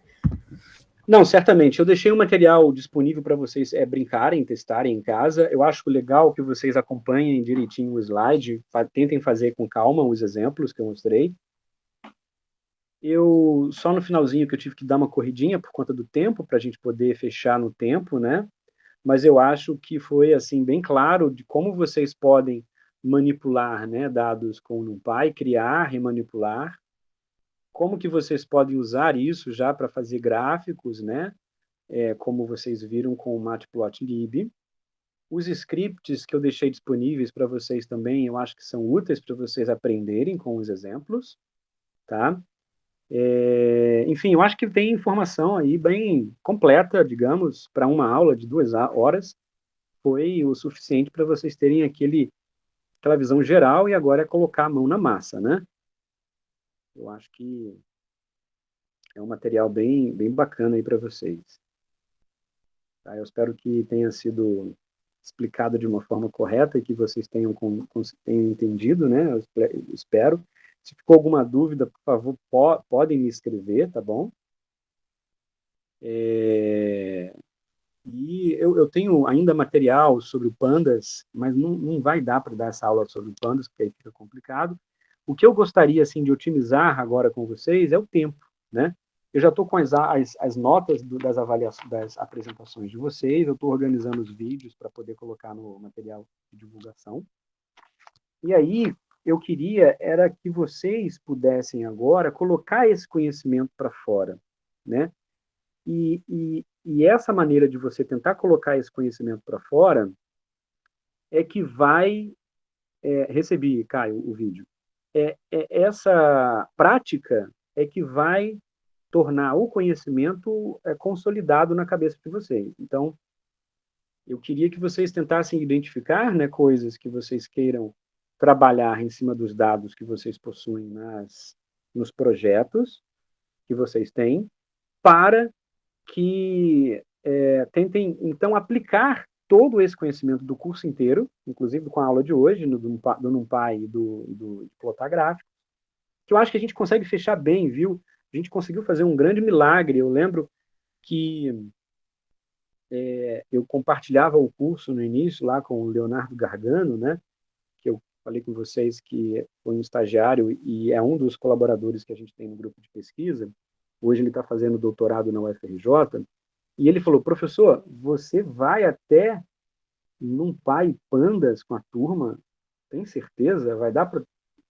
Não, certamente. Eu deixei um material disponível para vocês brincarem, testarem em casa. Eu acho legal que vocês acompanhem direitinho o slide, tentem fazer com calma os exemplos que eu mostrei. Só no finalzinho que eu tive que dar uma corridinha por conta do tempo, para a gente poder fechar no tempo, né? Mas eu acho que foi assim bem claro de como vocês podem manipular, né, dados com o NumPy, criar, remanipular, como que vocês podem usar isso já para fazer gráficos, né? Como vocês viram com o Matplotlib. Os scripts que eu deixei disponíveis para vocês também, eu acho que são úteis para vocês aprenderem com os exemplos, tá? Enfim, eu acho que tem informação aí bem completa, digamos, para uma aula de 2 horas. Foi o suficiente para vocês terem aquela visão geral e agora é colocar a mão na massa, né? Eu acho que é um material bem, bem bacana aí para vocês. Tá? Eu espero que tenha sido explicado de uma forma correta e que vocês tenham entendido, né? Eu espero. Se ficou alguma dúvida, por favor, podem me escrever, tá bom? E eu tenho ainda material sobre o Pandas, mas não vai dar para dar essa aula sobre o Pandas, porque aí fica complicado. O que eu gostaria assim, de otimizar agora com vocês é o tempo, né? Eu já estou com as notas das apresentações de vocês, eu estou organizando os vídeos para poder colocar no material de divulgação. E aí, eu queria era que vocês pudessem agora colocar esse conhecimento para fora, né? E essa maneira de você tentar colocar esse conhecimento para fora é que vai... recebi, Caio, o vídeo. Essa prática é que vai tornar o conhecimento consolidado na cabeça de vocês. Então, eu queria que vocês tentassem identificar, né, coisas que vocês queiram trabalhar em cima dos dados que vocês possuem nos projetos que vocês têm, para que tentem, então, aplicar todo esse conhecimento do curso inteiro, inclusive com a aula de hoje, do NumPy e do plotar gráfico, que eu acho que a gente consegue fechar bem, viu? a gente conseguiu fazer um grande milagre. Eu lembro que eu compartilhava o curso no início lá com o Leonardo Gargano, né? Que eu falei com vocês que foi um estagiário e é um dos colaboradores que a gente tem no grupo de pesquisa. Hoje ele está fazendo doutorado na UFRJ. E ele falou, professor, você vai até num pai pandas com a turma? Tem certeza? Vai dar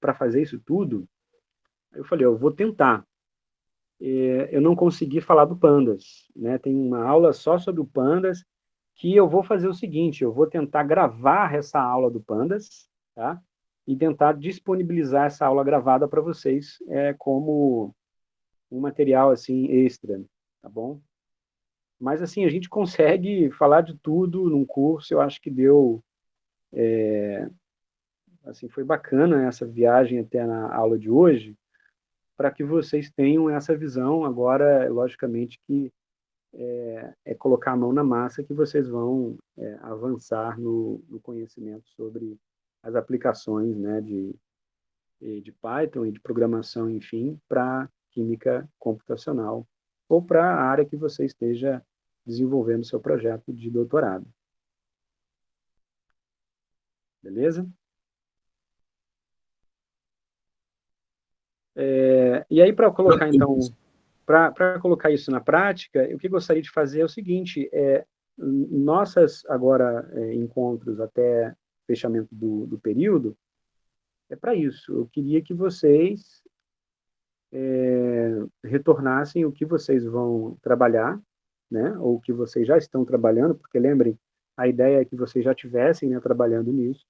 para fazer isso tudo? Eu falei, eu vou tentar. Eu não consegui falar do pandas, né? Tem uma aula só sobre o pandas que eu vou fazer o seguinte, eu vou tentar gravar essa aula do pandas, tá? E tentar disponibilizar essa aula gravada para vocês como um material assim extra, tá bom? Mas assim, a gente consegue falar de tudo num curso, eu acho que deu assim, foi bacana essa viagem até na aula de hoje, para que vocês tenham essa visão. Agora, logicamente, que é colocar a mão na massa que vocês vão avançar no conhecimento sobre as aplicações, né, de Python e de programação, enfim, para química computacional, ou para a área que você esteja desenvolvendo seu projeto de doutorado. Beleza? E aí, para colocar, então, para colocar isso na prática, o que eu gostaria de fazer é o seguinte, nossas, agora, encontros até fechamento do período, é para isso. Eu queria que vocês retornassem o que vocês vão trabalhar, né, ou o que vocês já estão trabalhando, porque lembrem, a ideia é que vocês já estivessem, né, trabalhando nisso.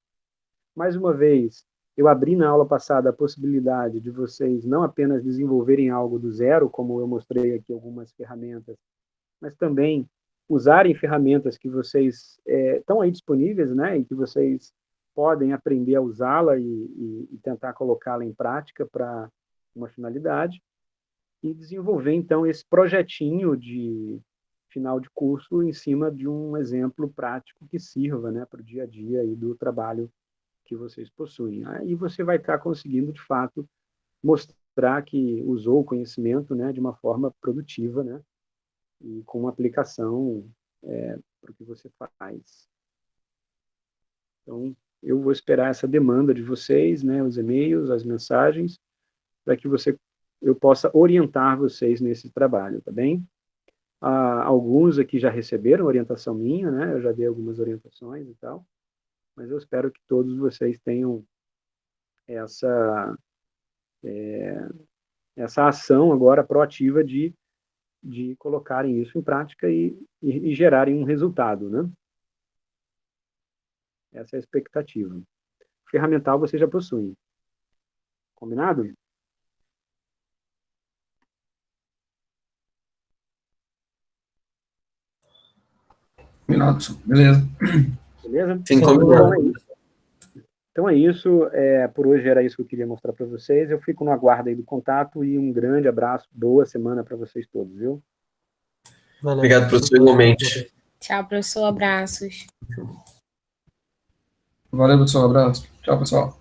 Mais uma vez, eu abri na aula passada a possibilidade de vocês não apenas desenvolverem algo do zero, como eu mostrei aqui algumas ferramentas, mas também usarem ferramentas que vocês estão aí disponíveis, né, e que vocês podem aprender a usá-la e tentar colocá-la em prática para uma finalidade, e desenvolver, então, esse projetinho de final de curso em cima de um exemplo prático que sirva, né, para o dia a dia aí do trabalho que vocês possuem. Aí você vai estar conseguindo, de fato, mostrar que usou o conhecimento, né, de uma forma produtiva, né, e com uma aplicação para o que você faz. Então, eu vou esperar essa demanda de vocês, né, os e-mails, as mensagens, para que eu possa orientar vocês nesse trabalho, tá bem? Alguns aqui já receberam orientação minha, né, eu já dei algumas orientações e tal, mas eu espero que todos vocês tenham essa ação agora proativa de colocarem isso em prática e gerarem um resultado, né? Essa é a expectativa. O ferramental vocês já possuem. Combinado? Combinado, beleza. Beleza? Sim, combinado. Então é isso. Por hoje era isso que eu queria mostrar para vocês. Eu fico no aguardo aí do contato e um grande abraço. Boa semana para vocês todos, viu? Valeu. Obrigado, professor, igualmente. Tchau, professor. Abraços. Valeu, pessoal. Abraço. Tchau, pessoal.